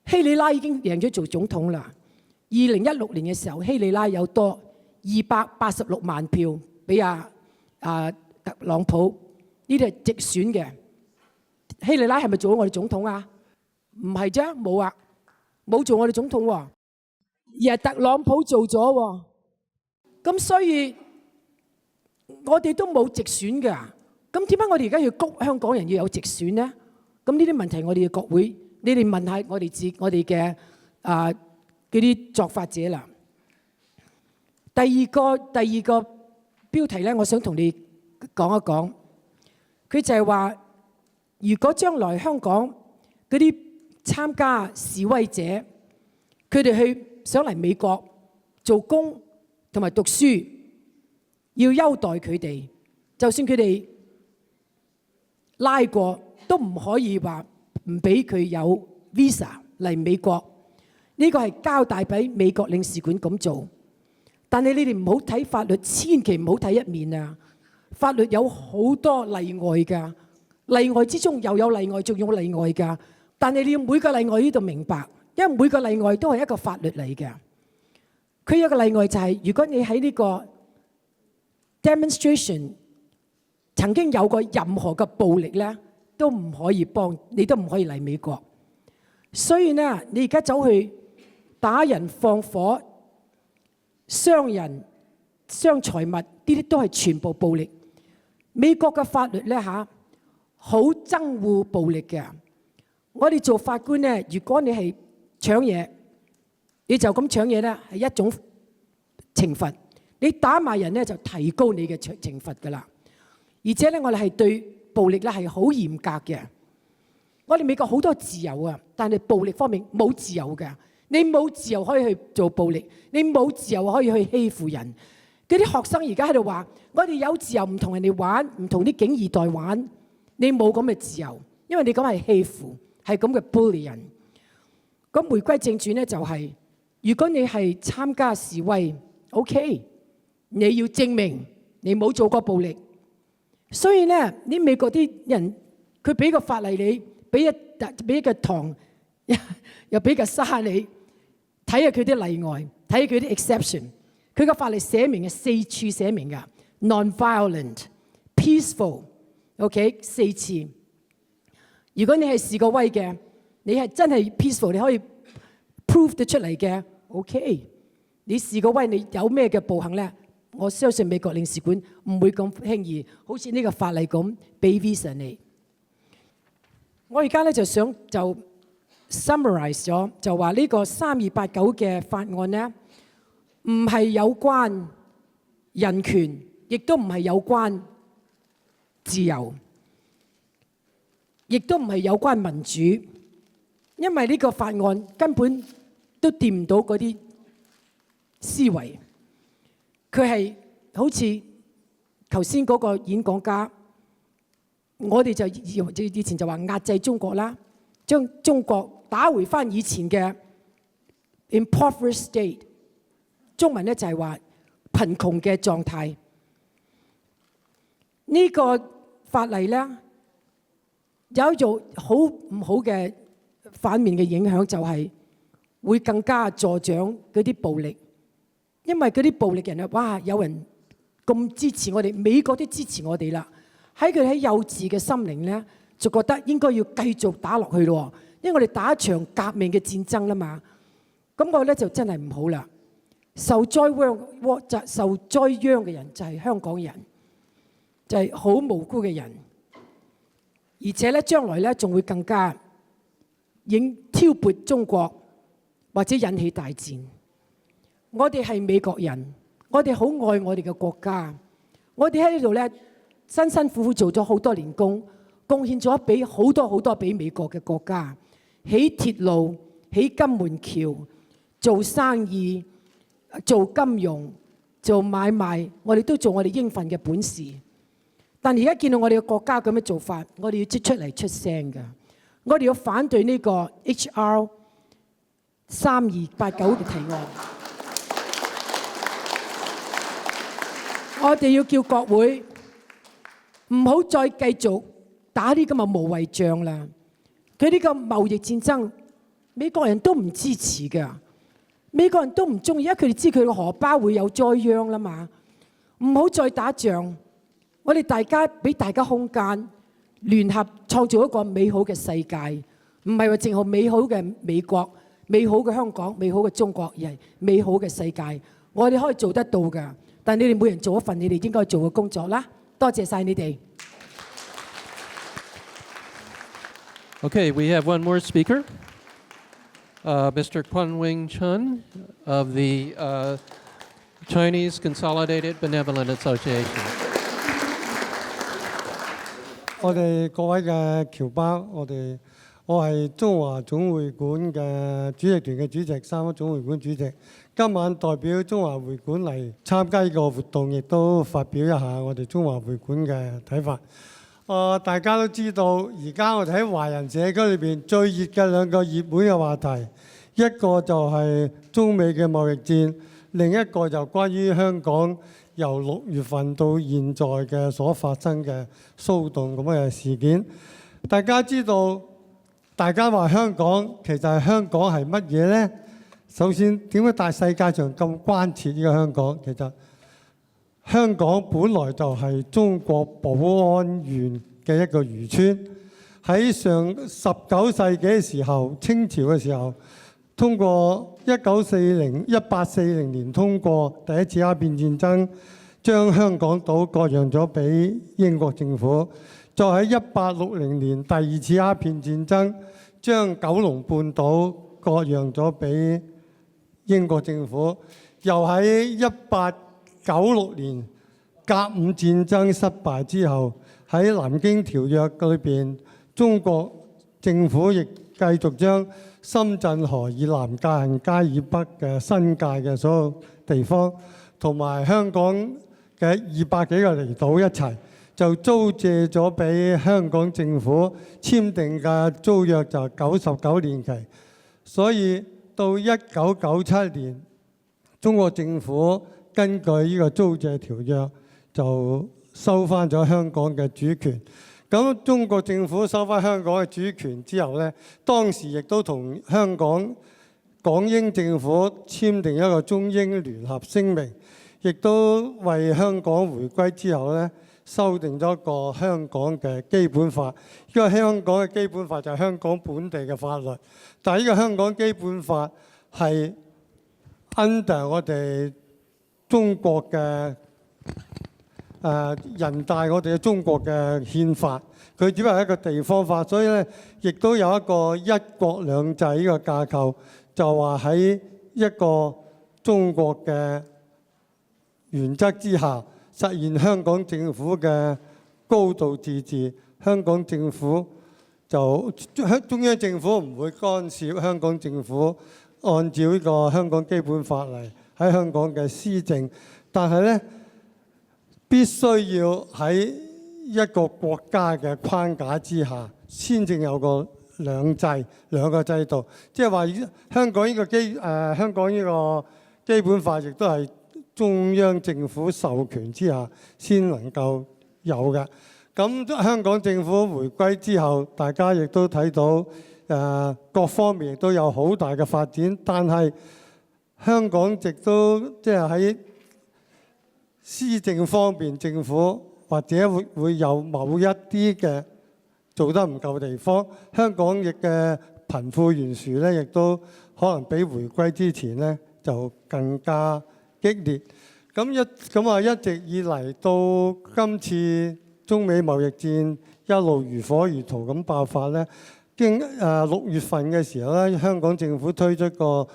希里拉已經贏咗做總統啦。2016年嘅時候，希里拉有多286萬票俾特朗普，呢啲係直選嘅。希里拉係咪做咗我哋總統啊？唔係啫，冇啊，冇做我哋總統喎，而係特朗普做咗喎。咁所以我哋都冇直選㗎。咁點解我哋而家要谷香港人要有直選呢？咁呢啲問題我哋嘅國會，你哋問下我哋嘅嗰啲作法者啦。第二個標題咧，我想同你講一講，佢就係話，如果將來香港嗰啲參加示威者，佢哋想嚟美國做工同埋讀書，要優待佢哋，就算佢哋拉過，都唔可以話唔俾佢有 visa 嚟美國。呢個係交代俾美國領事館咁做，但係你哋唔好睇法律，千祈唔好睇一面啊！法律有好多例外㗎，例外之中又有例外，仲有例外㗎。但係你要每個例外呢度明白，因為每個例外都係一個法律嚟嘅。佢有個例外就係，如果你喺呢個 demonstration 曾經有過任何嘅暴力咧，都唔可以你都唔可以嚟美國。所以呢，你而家走去打人、放火、傷人、傷財物，呢啲都係全部暴力。美國嘅法律咧好憎惡暴力嘅。我哋做法官咧，如果你係搶嘢，你就咁搶嘢咧，係一種懲罰。你打埋人咧，就提高你嘅懲罰㗎啦。而且咧，我哋係對暴力咧係好嚴格嘅。我哋美國好多自由啊，但係暴力方面冇自由嘅。你冇自由可以去做暴力，你冇自由可以去欺負人。嗰啲學生而家喺度話：我哋有自由唔同人哋玩，唔同啲警二代玩。你冇咁嘅自由，因為你咁係欺負，係咁嘅 bully 人。咁回歸正傳咧，就係如果你係參加示威 ，OK， 你要證明你冇做過暴力。所以咧，啲美國啲人佢俾個法例你，俾個糖，又俾個沙你，睇下佢啲例外，睇下佢啲 exception。佢個法例寫明嘅4處寫明㗎 ，non-violent、peaceful，OK， 4次。如果你係示過威嘅，你係真係 peaceful， 你可以 prove 得出嚟嘅 ，OK。你示過威，你有咩嘅暴行咧？我相信美國領事館唔會咁輕易，好似呢個法例咁俾 visa 你。我而家咧就想就 summarize 咗，就話呢個3289嘅法案咧，唔係有關人權，亦都唔係有關自由，亦都唔係有關民主，因為呢個法案根本都掂唔到嗰啲思維。佢係好似頭先嗰個演講家，我哋就以前就話壓制中國啦，將中國打回翻以前嘅 impoverished state， 中文咧就係話貧窮嘅狀態。呢個法例咧有一種好唔好嘅反面嘅影響，就係會更加助長嗰啲暴力，因為嗰啲暴力人啊，哇！有人咁支持我哋，美國都支持我哋啦。喺佢喺幼稚嘅心靈咧，就覺得應該要繼續打落去咯，因為我哋打一場革命嘅戰爭啦嘛。咁我咧就真係唔好啦。受災殃嘅人就係香港人，就係好無辜嘅人，而且咧將來咧仲會更加挑撥中國，或者引起大戰。我哋係美國人，我哋好愛我哋嘅國家，我哋喺呢度咧辛辛苦苦做咗好多年工，貢獻咗俾好多俾美國嘅國家，起鐵路、起金門橋、做生意、做金融、做買賣，我哋都做我哋應份嘅本事。但而家見到我哋嘅國家咁嘅做法，我哋要即出嚟出聲㗎。我哋要反對呢個 HR 3289嘅提案。我哋要叫國會唔好再繼續打啲咁嘅無謂仗啦。佢呢個貿易戰爭，美國人都唔支持㗎，美國人都唔中意，因為佢哋知佢個荷包會有災殃啦嘛。唔好再打仗，我哋大家俾大家空間，聯合創造一個美好嘅世界，唔係話淨係美好嘅美國、美好嘅香港、美好嘅中國，而係美好嘅世界。我哋可以做得到㗎，但你哋每人做一份你哋應該做嘅工作啦。多謝晒你哋。Okay, we have one more speaker, Mr. Kunwing Chun of the Chinese Consolidated Benevolent Association. 我哋各位嘅僑胞，我係中華總會館嘅主席團嘅主席，三個總會館主席。今晚代表中華會館嚟參加呢個活動，亦都發表一下我哋中華會館嘅睇法。大家都知道，而家我哋喺華人社區裏邊最熱嘅兩個熱門嘅話題，一個就係中美嘅貿易戰，另一個就關於香港由6月份到現在嘅所發生嘅騷動咁嘅事件。大家知道，大家話香港其實係香港係乜嘢呢？首先，點解大世界上咁關切呢個香港？其實香港本來就係中國寶安縣嘅一個漁村。喺上19世紀嘅時候，清朝嘅時候，通過1840年通過第一次鴉片戰爭，將香港島割讓咗俾英國政府。再喺1860年第二次鴉片戰爭，將九龍半島割讓咗俾英國政府。又喺1896年甲午戰爭失敗之後，喺南京條約裏邊，中國政府亦繼續將深圳河以南界限街以北嘅新界嘅所有地方，同埋香港嘅200幾個離島一齊，就租借咗俾香港政府，簽訂嘅租約就99年期。所以到1997年，中國政府根據呢個租借條約就收翻咗香港嘅主權。咁中國政府收翻香港嘅主權之後呢，當時亦都同香港港英政府簽訂一個中英聯合聲明，亦都為香港回歸之後呢，修訂咗一個香港嘅基本法。因為香港嘅基本法就係香港本地嘅法律，但係呢個香港基本法係 under 我哋中國嘅人大，我哋嘅中國嘅憲法，佢只不過係一個地方法，所以咧亦都有一個一國兩制呢個架構，就話喺一個中國嘅原則之下，實現香港政府嘅高度自治。香港政府就中央政府唔會干涉香港政府按照呢個香港基本法嚟喺香港嘅施政，但係咧必須要喺一個國家嘅框架之下，先正有個兩個制度。即係話香港呢個基本法亦都係中央政府授權之下先能夠有嘅。咁香港政府回歸之後，大家亦都睇到各方面亦都有好大嘅發展，但係香港亦都即係喺施政方面，政府或者會有某一啲嘅做得唔夠地方。香港亦嘅貧富懸殊咧，亦都可能比回歸之前咧就更加激烈。咁一直以嚟到今次中美貿易戰一路如火如荼咁爆發咧，經6月份嘅時候咧，香港政府推出個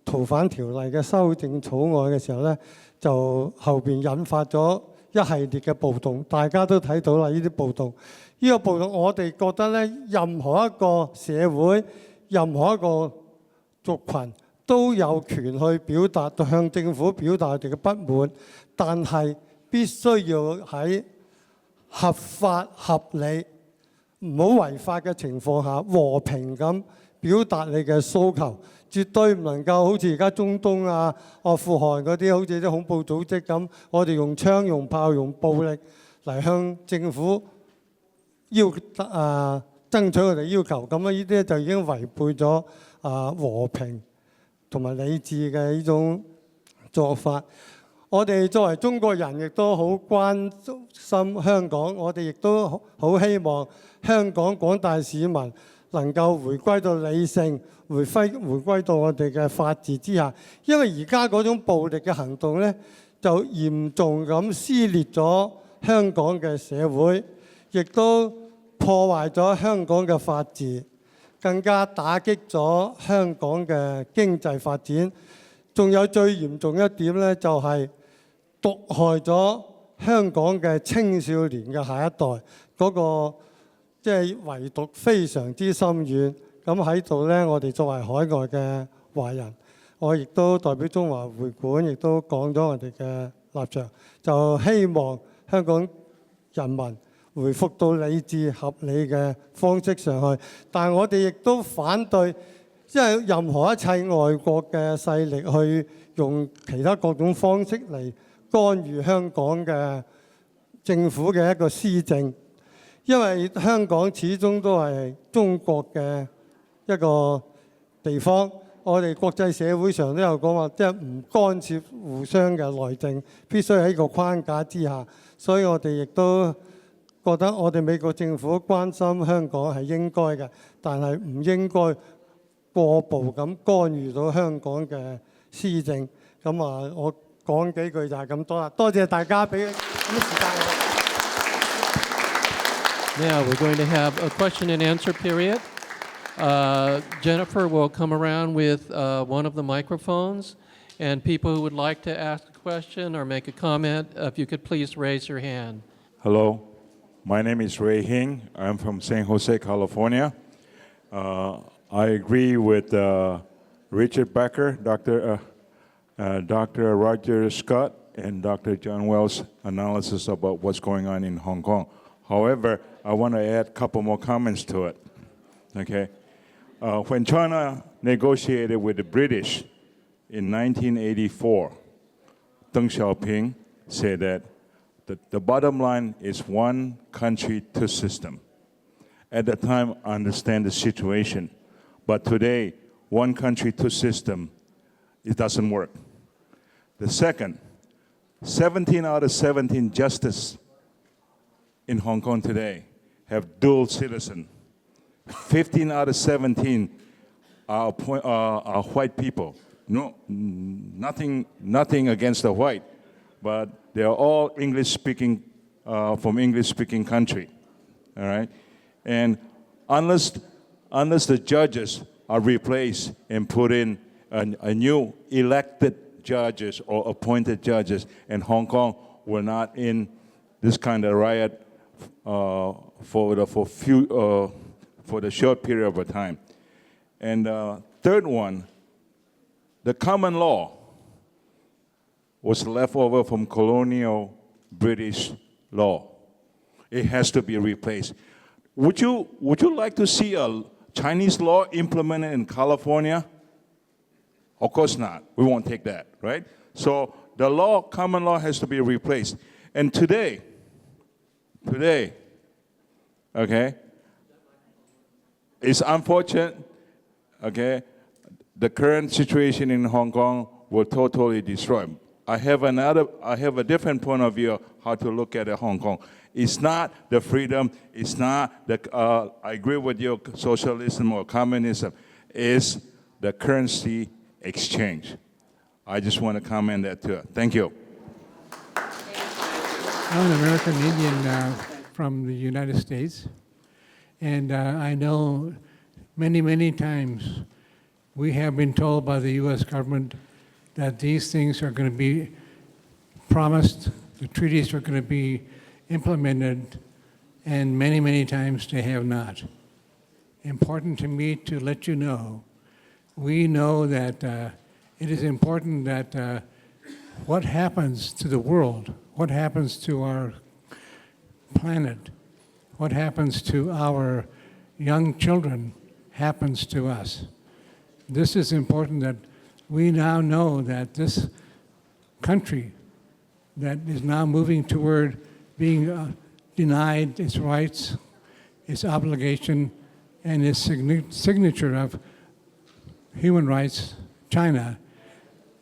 逃犯條例嘅修正草案嘅時候咧，就後邊引發咗一系列嘅暴動，大家都睇到啦。呢啲暴動，呢個暴動我哋覺得咧，任何一個社會、任何一個族群都有權去表達，向政府表達佢哋嘅不滿，但係必須要喺合法合理、唔好違法嘅情況下，和平咁表達你嘅訴求，絕對唔能夠好似而家中東啊、阿富汗嗰啲，好似啲恐怖組織咁，我哋用槍、用炮、用暴力嚟向政府爭取佢哋要求，咁呢啲就已經違背咗和平同埋理智嘅呢種做法。我哋作為中國人，亦都好關心香港，我哋亦都好希望香港廣大市民能夠回歸到理性，回歸到我哋嘅法治之下。因為而家嗰種暴力嘅行動咧，就嚴重咁撕裂咗香港嘅社會，亦都破壞咗香港嘅法治，更加打擊咗香港嘅經濟發展。仲有最嚴重一點咧，就係毒害咗香港嘅青少年嘅下一代，嗰個即係遺毒非常之深遠。咁喺度咧，我哋作為海外嘅華人，我亦都代表中華會館，亦都講咗我哋嘅立場，就希望香港人民回復到理智合理嘅方式上去。但係我哋亦都反對，即係任何一切外國嘅勢力去用其他各種方式嚟干預香港嘅政府嘅一個施政，因為香港始終都係中國嘅一個地方。我哋國際社會上都有講話，即係唔干涉互相嘅內政，必須喺個框架之下。所以我哋亦都覺得我哋美國政府關心香港係應該嘅，但係唔應該過步咁干預到香港嘅施政。咁我講幾句就係咁多啦。多謝大家俾咁時間我。Now we're going to have a question and answer period. Jennifer will come around with one of the microphones, and people who would like to ask a question or make a comment, if you could please raise your hand. Hello, my name is Ray Hing. I'm from San Jose, California. I agree with Richard Becker, Dr. Roger Scott, and Dr. John Wells' analysis about what's going on in Hong Kong. However, I want to add a couple more comments to it. Okay, when China negotiated with the British in 1984, Deng Xiaoping said that the bottom line is one country, two system. At the time, I understand the situation, but today, one country, two system, it doesn't work. The second, 17 out of 17 justices in Hong Kong today have dual citizen. 15 out of 17 are white people. No, nothing against the white, but they are all English-speaking, from English-speaking country. All right, and unless the judges are replaced and put in a new elected judges or appointed judges, and Hong Kong will not in this kind of riot for the short period of time. And third one, the common law was left over from colonial British law. It has to be replaced. Would you like to see a Chinese law implemented in California? Of course not. We won't take that, right? So the law, common law, has to be replaced. And today, today. Okay? It's unfortunate, okay? The current situation in Hong Kong will totally destroy. I have a different point of view how to look at Hong Kong. It's not the freedom, it's not the, I agree with you, socialism or communism. It's the currency exchange. I just want to comment that too. Thank you. I'm an American Indian from the United States, and I know many, many times we have been told by the U.S. government that these things are going to be promised, the treaties are going to be implemented, and many, many times they have not. Important to me to let you know, we know that it is important that what happens to the world, what happens to our planet, what happens to our young children happens to us. This is important that we now know that this country that is now moving toward being denied its rights, its obligation, and its signature of human rights, China,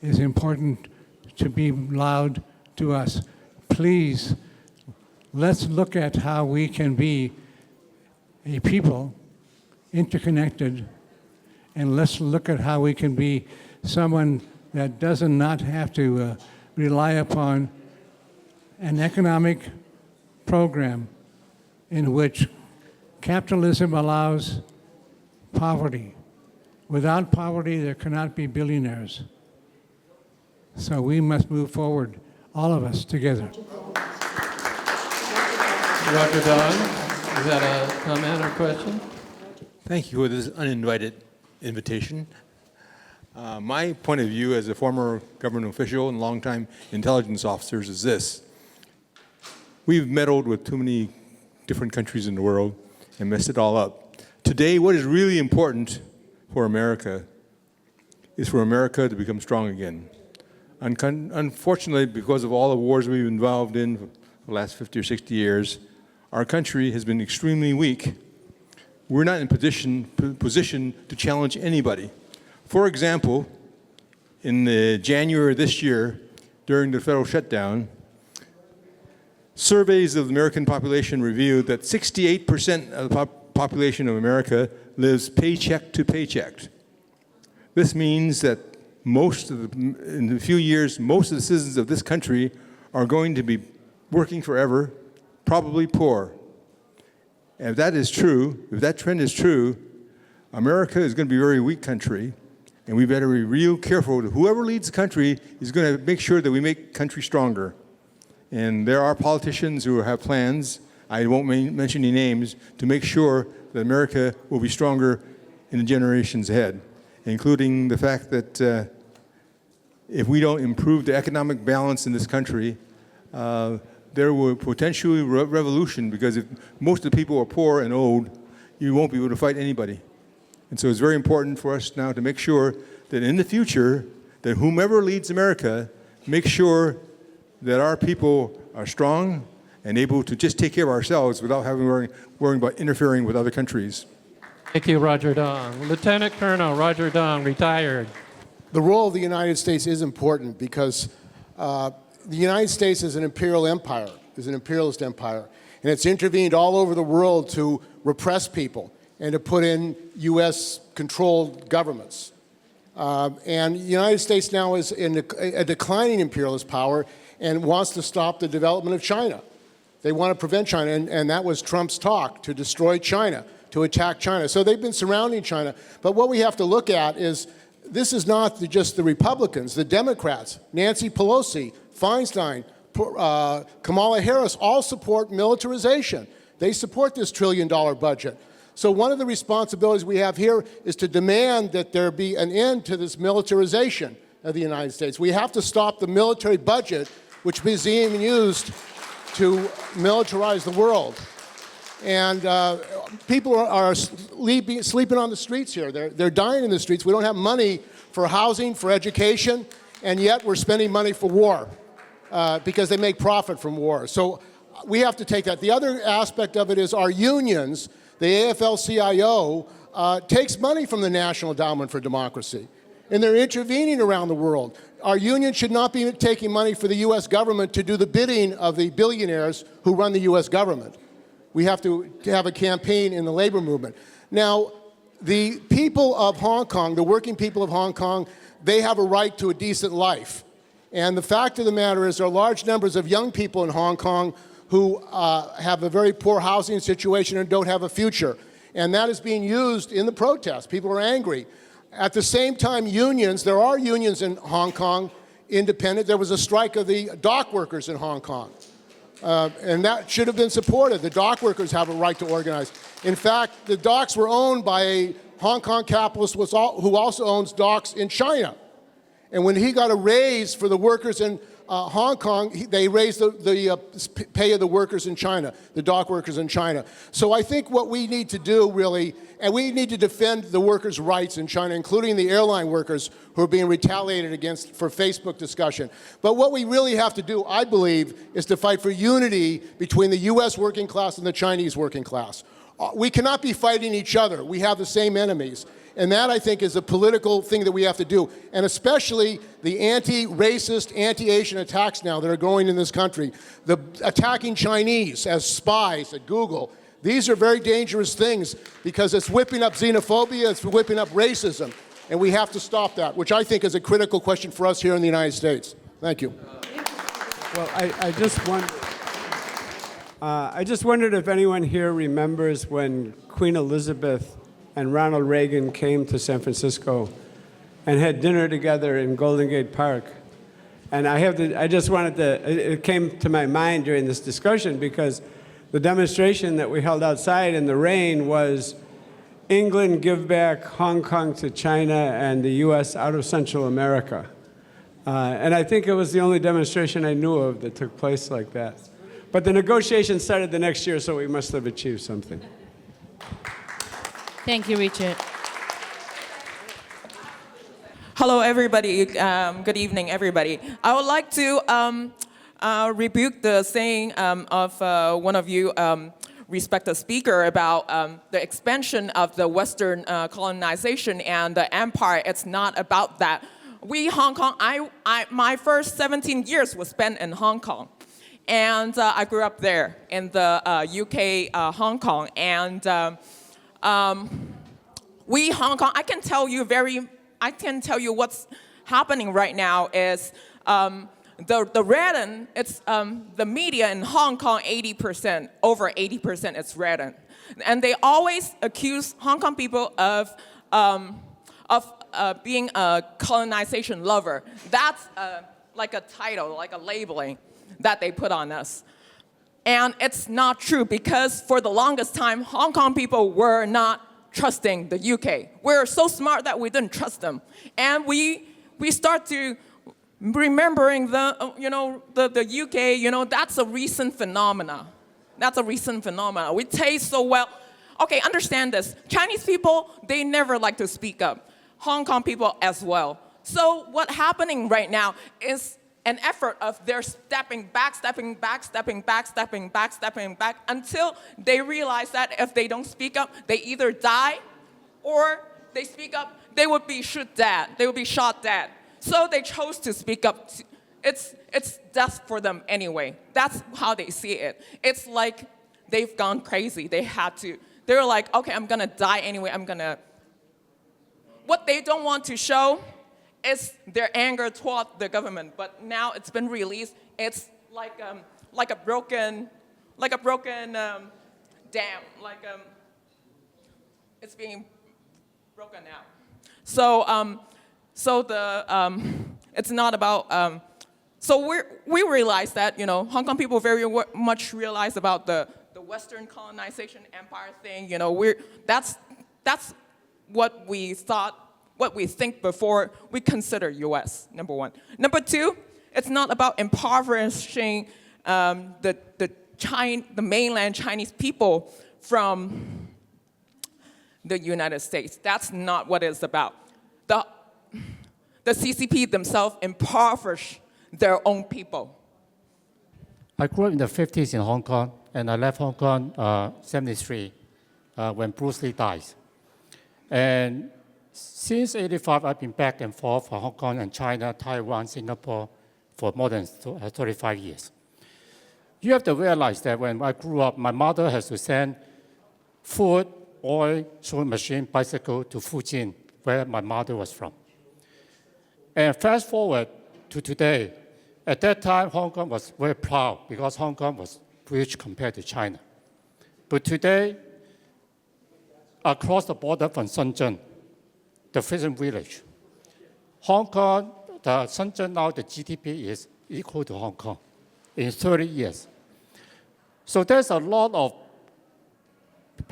is important to be loud to us. Please, let's look at how we can be a people interconnected, and let's look at how we can be someone that does not have to rely upon an economic program in which capitalism allows poverty. Without poverty, there cannot be billionaires. So we must move forward, all of us together. Roger Don, is that a comment or question? Thank you for this uninvited invitation. My point of view as a former government official and longtime intelligence officer is this. We've meddled with too many different countries in the world and messed it all up. Today, what is really important for America is for America to become strong again. Unfortunately, because of all the wars we've been involved in for the last 50 or 60 years, our country has been extremely weak. We're not in position to challenge anybody. For example, in January of this year, during the federal shutdown, surveys of the American population revealed that 68% of the population of America lives paycheck to paycheck. This means that in a few years, most of the citizens of this country are going to be working forever, probably poor. And if that is true, if that trend is true, America is going to be a very weak country, and we better be real careful. Whoever leads the country is going to make sure that we make country stronger. And there are politicians who have plans, I won't mention any names, to make sure that America will be stronger in the generations ahead, including the fact that if we don't improve the economic balance in this country, there will potentially be revolution, because if most of the people are poor and old, you won't be able to fight anybody. And so it's very important for us now to make sure that in the future, that whomever leads America, make sure that our people are strong and able to just take care of ourselves without having worrying about interfering with other countries. Thank you, Roger Dong. Lieutenant Colonel Roger Dong, retired. The role of the United States is important because the United States is an imperial empire, is an imperialist empire, and it's intervened all over the world to repress people and to put in U.S.-controlled governments. And the United States now is in a declining imperialist power and wants to stop the development of China. They want to prevent China, and that was Trump's talk, to destroy China, to attack China. So they've been surrounding China. But what we have to look at is this is not just the Republicans, the Democrats, Nancy Pelosi, Feinstein, Kamala Harris all support militarization. They support this $1 trillion budget. So one of the responsibilities we have here is to demand that there be an end to this militarization of the United States. We have to stop the military budget, which is being used to militarize the world. And people are sleeping on the streets here. They're dying in the streets. We don't have money for housing, for education, and yet we're spending money for war because they make profit from war. So we have to take that. The other aspect of it is our unions, the AFL-CIO, takes money from the National Endowment for Democracy, and they're intervening around the world. Our union should not be taking money for the U.S. government to do the bidding of the billionaires who run the U.S. government. We have to have a campaign in the labor movement. Now, the people of Hong Kong, the working people of Hong Kong, they have a right to a decent life. And the fact of the matter is there are large numbers of young people in Hong Kong who have a very poor housing situation and don't have a future. And that is being used in the protests. People are angry. At the same time, unions, there are unions in Hong Kong, independent. There was a strike of the dock workers in Hong Kong. And that should have been supported. The dock workers have a right to organize. In fact, the docks were owned by a Hong Kong capitalist who also owns docks in China. And when he got a raise for the workers in Hong Kong, they raised the pay of the workers in China, the dock workers in China. So I think what we need to do really, and we need to defend the workers' rights in China, including the airline workers who are being retaliated against for Facebook discussion. But what we really have to do, I believe, is to fight for unity between the U.S. working class and the Chinese working class. We cannot be fighting each other. We have the same enemies. And that, I think, is a political thing that we have to do. And especially the anti-racist, anti-Asian attacks now that are going in this country. The attacking Chinese as spies at Google. These are very dangerous things because it's whipping up xenophobia, it's whipping up racism. And we have to stop that, which I think is a critical question for us here in the United States. Thank you. Well, I just wondered if anyone here remembers when Queen Elizabeth and Ronald Reagan came to San Francisco and had dinner together in Golden Gate Park. And I just wanted to, it came to my mind during this discussion because the demonstration that we held outside in the rain was England give back Hong Kong to China and the US out of Central America. And I think it was the only demonstration I knew of that took place like that. But the negotiations started the next year, so we must have achieved something. Thank you, Richard. Hello, everybody. Good evening, everybody. I would like to rebuke the saying of one of you, respected speaker, about the expansion of the Western colonization and the empire. It's not about that. We, Hong Kong, my first 17 years was spent in Hong Kong. And I grew up there in the UK, Hong Kong. And we, Hong Kong, I can tell you what's happening right now is the redden, it's the media in Hong Kong, 80%, over 80% it's redden. And they always accuse Hong Kong people of being a colonization lover. That's like a title, like a labeling that they put on us. And it's not true because for the longest time, Hong Kong people were not trusting the UK. We're so smart that we didn't trust them. And we start to remembering the UK, that's a recent phenomena. That's a recent phenomena. We taste so well. Okay, understand this. Chinese people, they never like to speak up. Hong Kong people as well. So what's happening right now is an effort of their stepping back until they realize that if they don't speak up, they either die or they speak up, they would be shot dead. They would be shot dead. So they chose to speak up. It's death for them anyway. That's how they see it. It's like they've gone crazy. They're like, okay, I'm gonna die anyway. What they don't want to show is their anger toward the government, but now it's been released. It's like a broken dam. It's being broken now. So it's not about. So we realize that Hong Kong people very much realize about the Western colonization empire thing. That's what we thought. What we think before we consider U.S., number one. Number two, it's not about impoverishing the mainland Chinese people from the United States. That's not what it's about. The CCP themselves impoverish their own people. I grew up in the 50s in Hong Kong, and I left Hong Kong 73 when Bruce Lee died. And since 85, I've been back and forth from Hong Kong and China, Taiwan, Singapore for more than 35 years. You have to realize that when I grew up, my mother has to send food, oil, sewing machine, bicycle to Fujian, where my mother was from. And fast forward to today, at that time, Hong Kong was very proud because Hong Kong was rich compared to China. But today, across the border from Shenzhen, the fishing village, Hong Kong, the Shenzhen now, the GDP is equal to Hong Kong in 30 years. So there's a lot of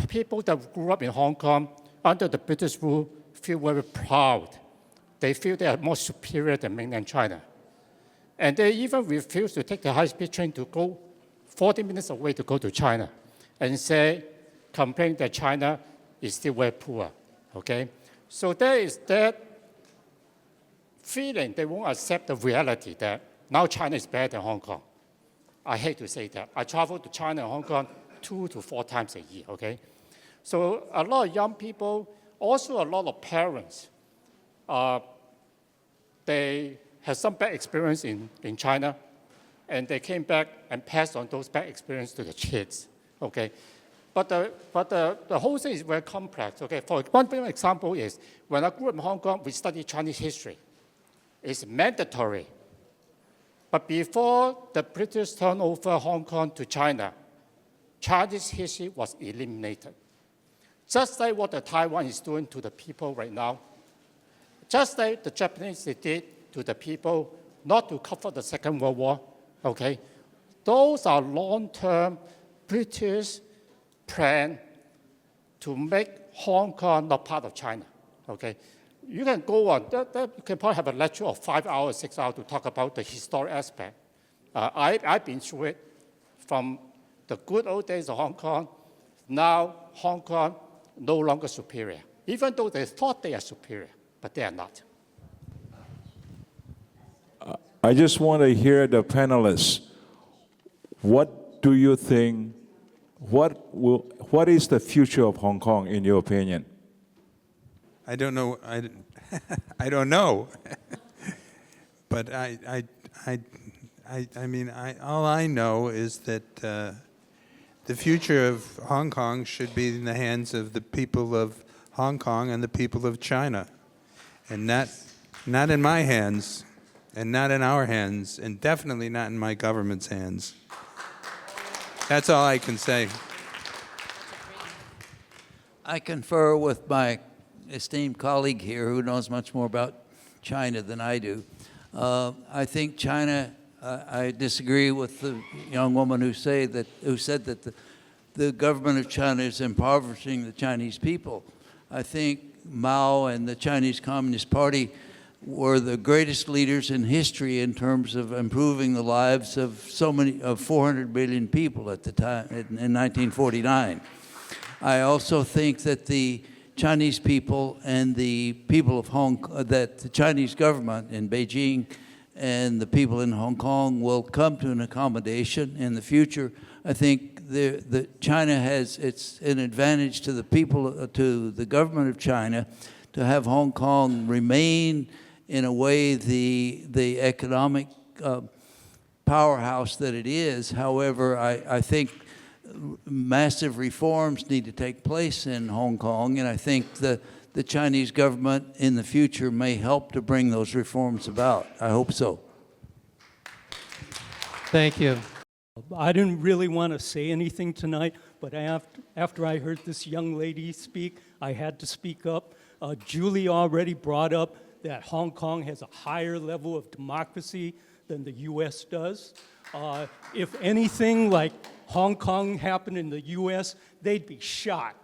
people that grew up in Hong Kong under the British rule feel very proud. They feel they are more superior than mainland China. And they even refuse to take the high-speed train to go 40 minutes away to go to China and complain that China is still very poor, okay? So there is that feeling they won't accept the reality that now China is better than Hong Kong. I hate to say that. I travel to China and Hong Kong 2 to 4 times a year, okay? So a lot of young people, also a lot of parents, they had some bad experience in China, and they came back and passed on those bad experiences to the kids, okay? But the whole thing is very complex, okay? For one example is, when I grew up in Hong Kong, we studied Chinese history. It's mandatory. But before the British turned over Hong Kong to China, Chinese history was eliminated. Just like what the Taiwan is doing to the people right now, just like the Japanese did to the people not to cover the Second World War, okay? Those are long-term British plan to make Hong Kong not part of China, okay? You can go on, you can probably have a lecture of 5 hours, 6 hours to talk about the historic aspect. I've been through it from the good old days of Hong Kong. Now Hong Kong no longer superior, even though they thought they are superior, but they are not. I just want to hear the panelists. What do you think, what is the future of Hong Kong in your opinion? I don't know. I don't know. But I mean, all I know is that the future of Hong Kong should be in the hands of the people of Hong Kong and the people of China, and not in my hands, and not in our hands, and definitely not in my government's hands. That's all I can say. I confer with my esteemed colleague here who knows much more about China than I do. I think China, I disagree with the young woman who said that the government of China is impoverishing the Chinese people. I think Mao and the Chinese Communist Party were the greatest leaders in history in terms of improving the lives of 400 million people at the time in 1949. I also think that the Chinese people and the people of that the Chinese government in Beijing and the people in Hong Kong will come to an accommodation in the future. I think China has an advantage to the people, to the government of China, to have Hong Kong remain in a way the economic powerhouse that it is. However, I think massive reforms need to take place in Hong Kong, and I think the Chinese government in the future may help to bring those reforms about. I hope so. Thank you. I didn't really want to say anything tonight, but after I heard this young lady speak, I had to speak up. Julie already brought up that Hong Kong has a higher level of democracy than the U.S. does. If anything like Hong Kong happened in the U.S., they'd be shot.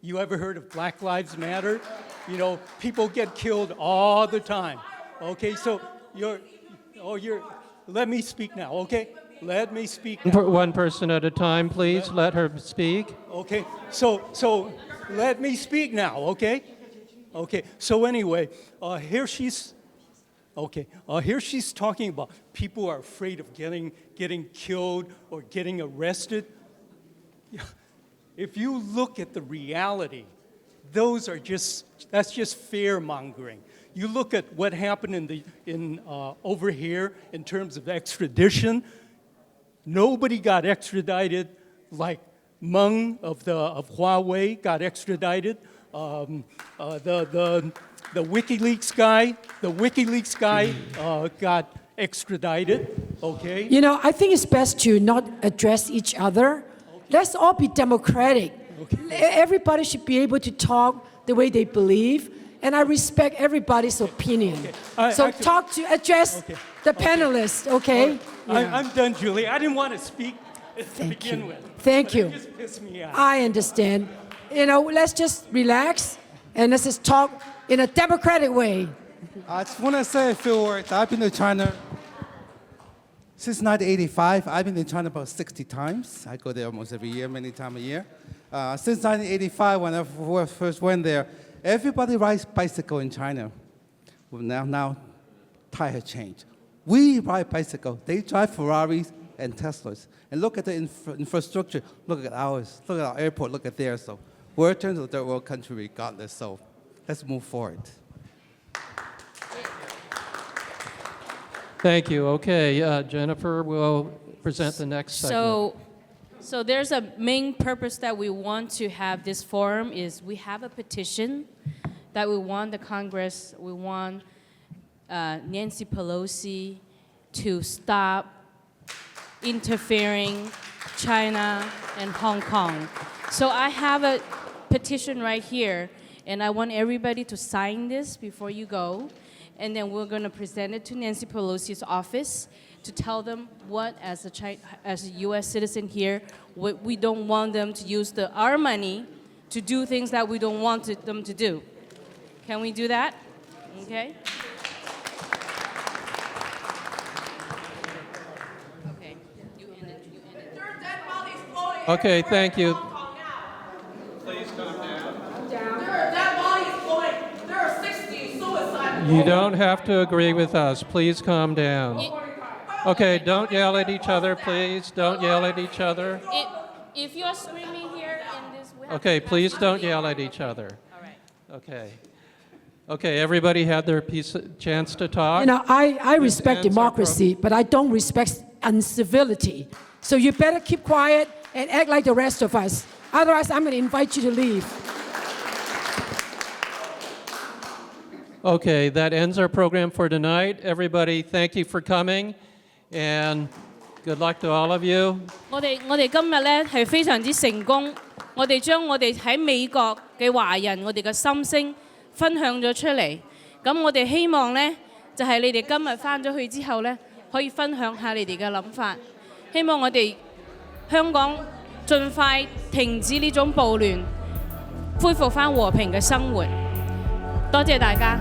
You ever heard of Black Lives Matter? You know, people get killed all the time. Okay, so let me speak now, okay? Let me speak now. One person at a time, please. Let her speak. Okay, so let me speak now, okay? Okay, so anyway, here she's Okay, here she's talking about people are afraid of getting killed or getting arrested. If you look at the reality, that's just fear mongering. You look at what happened over here in terms of extradition. Nobody got extradited like Meng of Huawei got extradited. The WikiLeaks guy got extradited, okay? You know, I think it's best to not address each other. Let's all be democratic. Everybody should be able to talk the way they believe, and I respect everybody's opinion. Address the panelists, okay? I'm done, Julie. I didn't want to speak to begin with. Thank you. It just pissed me off. I understand. You know, let's just relax and let's just talk in a democratic way. I just want to say a few words. I've been to China since 1985. I've been to China about 60 times. I go there almost every year, many times a year. Since 1985, when I first went there, everybody rides bicycle in China. Well, now, tide has changed. We ride bicycle. They drive Ferraris and Teslas. And look at the infrastructure. Look at ours. Look at our airport. Look at theirs. So we're turning to a third world country regardless. So let's move forward. Thank you. Okay, Jennifer will present the next segment. So there's a main purpose that we want to have this forum is we have a petition that we want the Congress, we want Nancy Pelosi to stop interfering China and Hong Kong. So I have a petition right here, and I want everybody to sign this before you go. And then we're going to present it to Nancy Pelosi's office to tell them what, as a U.S. citizen here, we don't want them to use our money to do things that we don't want them to do. Can we do that? Okay. Okay. You end it. There are dead bodies floating. Okay, thank you. Please calm down. There are dead bodies floating. There are 60 suicides. You don't have to agree with us. Please calm down. Okay, don't yell at each other, please. Don't yell at each other. If you're screaming here in this... Okay, please don't yell at each other. All right. Okay. Okay, everybody had their chance to talk. You know, I respect democracy, but I don't respect uncivility. So you better keep quiet and act like the rest of us. Otherwise, I'm going to invite you to leave. Okay, that ends our program for tonight. Everybody, thank you for coming, and good luck to all of you. 我哋今日咧係非常之成功，我哋將我哋喺美國嘅華人我哋嘅心聲分享咗出嚟。咁我哋希望咧就係你哋今日返咗去之後咧，可以分享下你哋嘅諗法。希望我哋香港盡快停止呢種暴亂，恢復返和平嘅生活。多謝大家。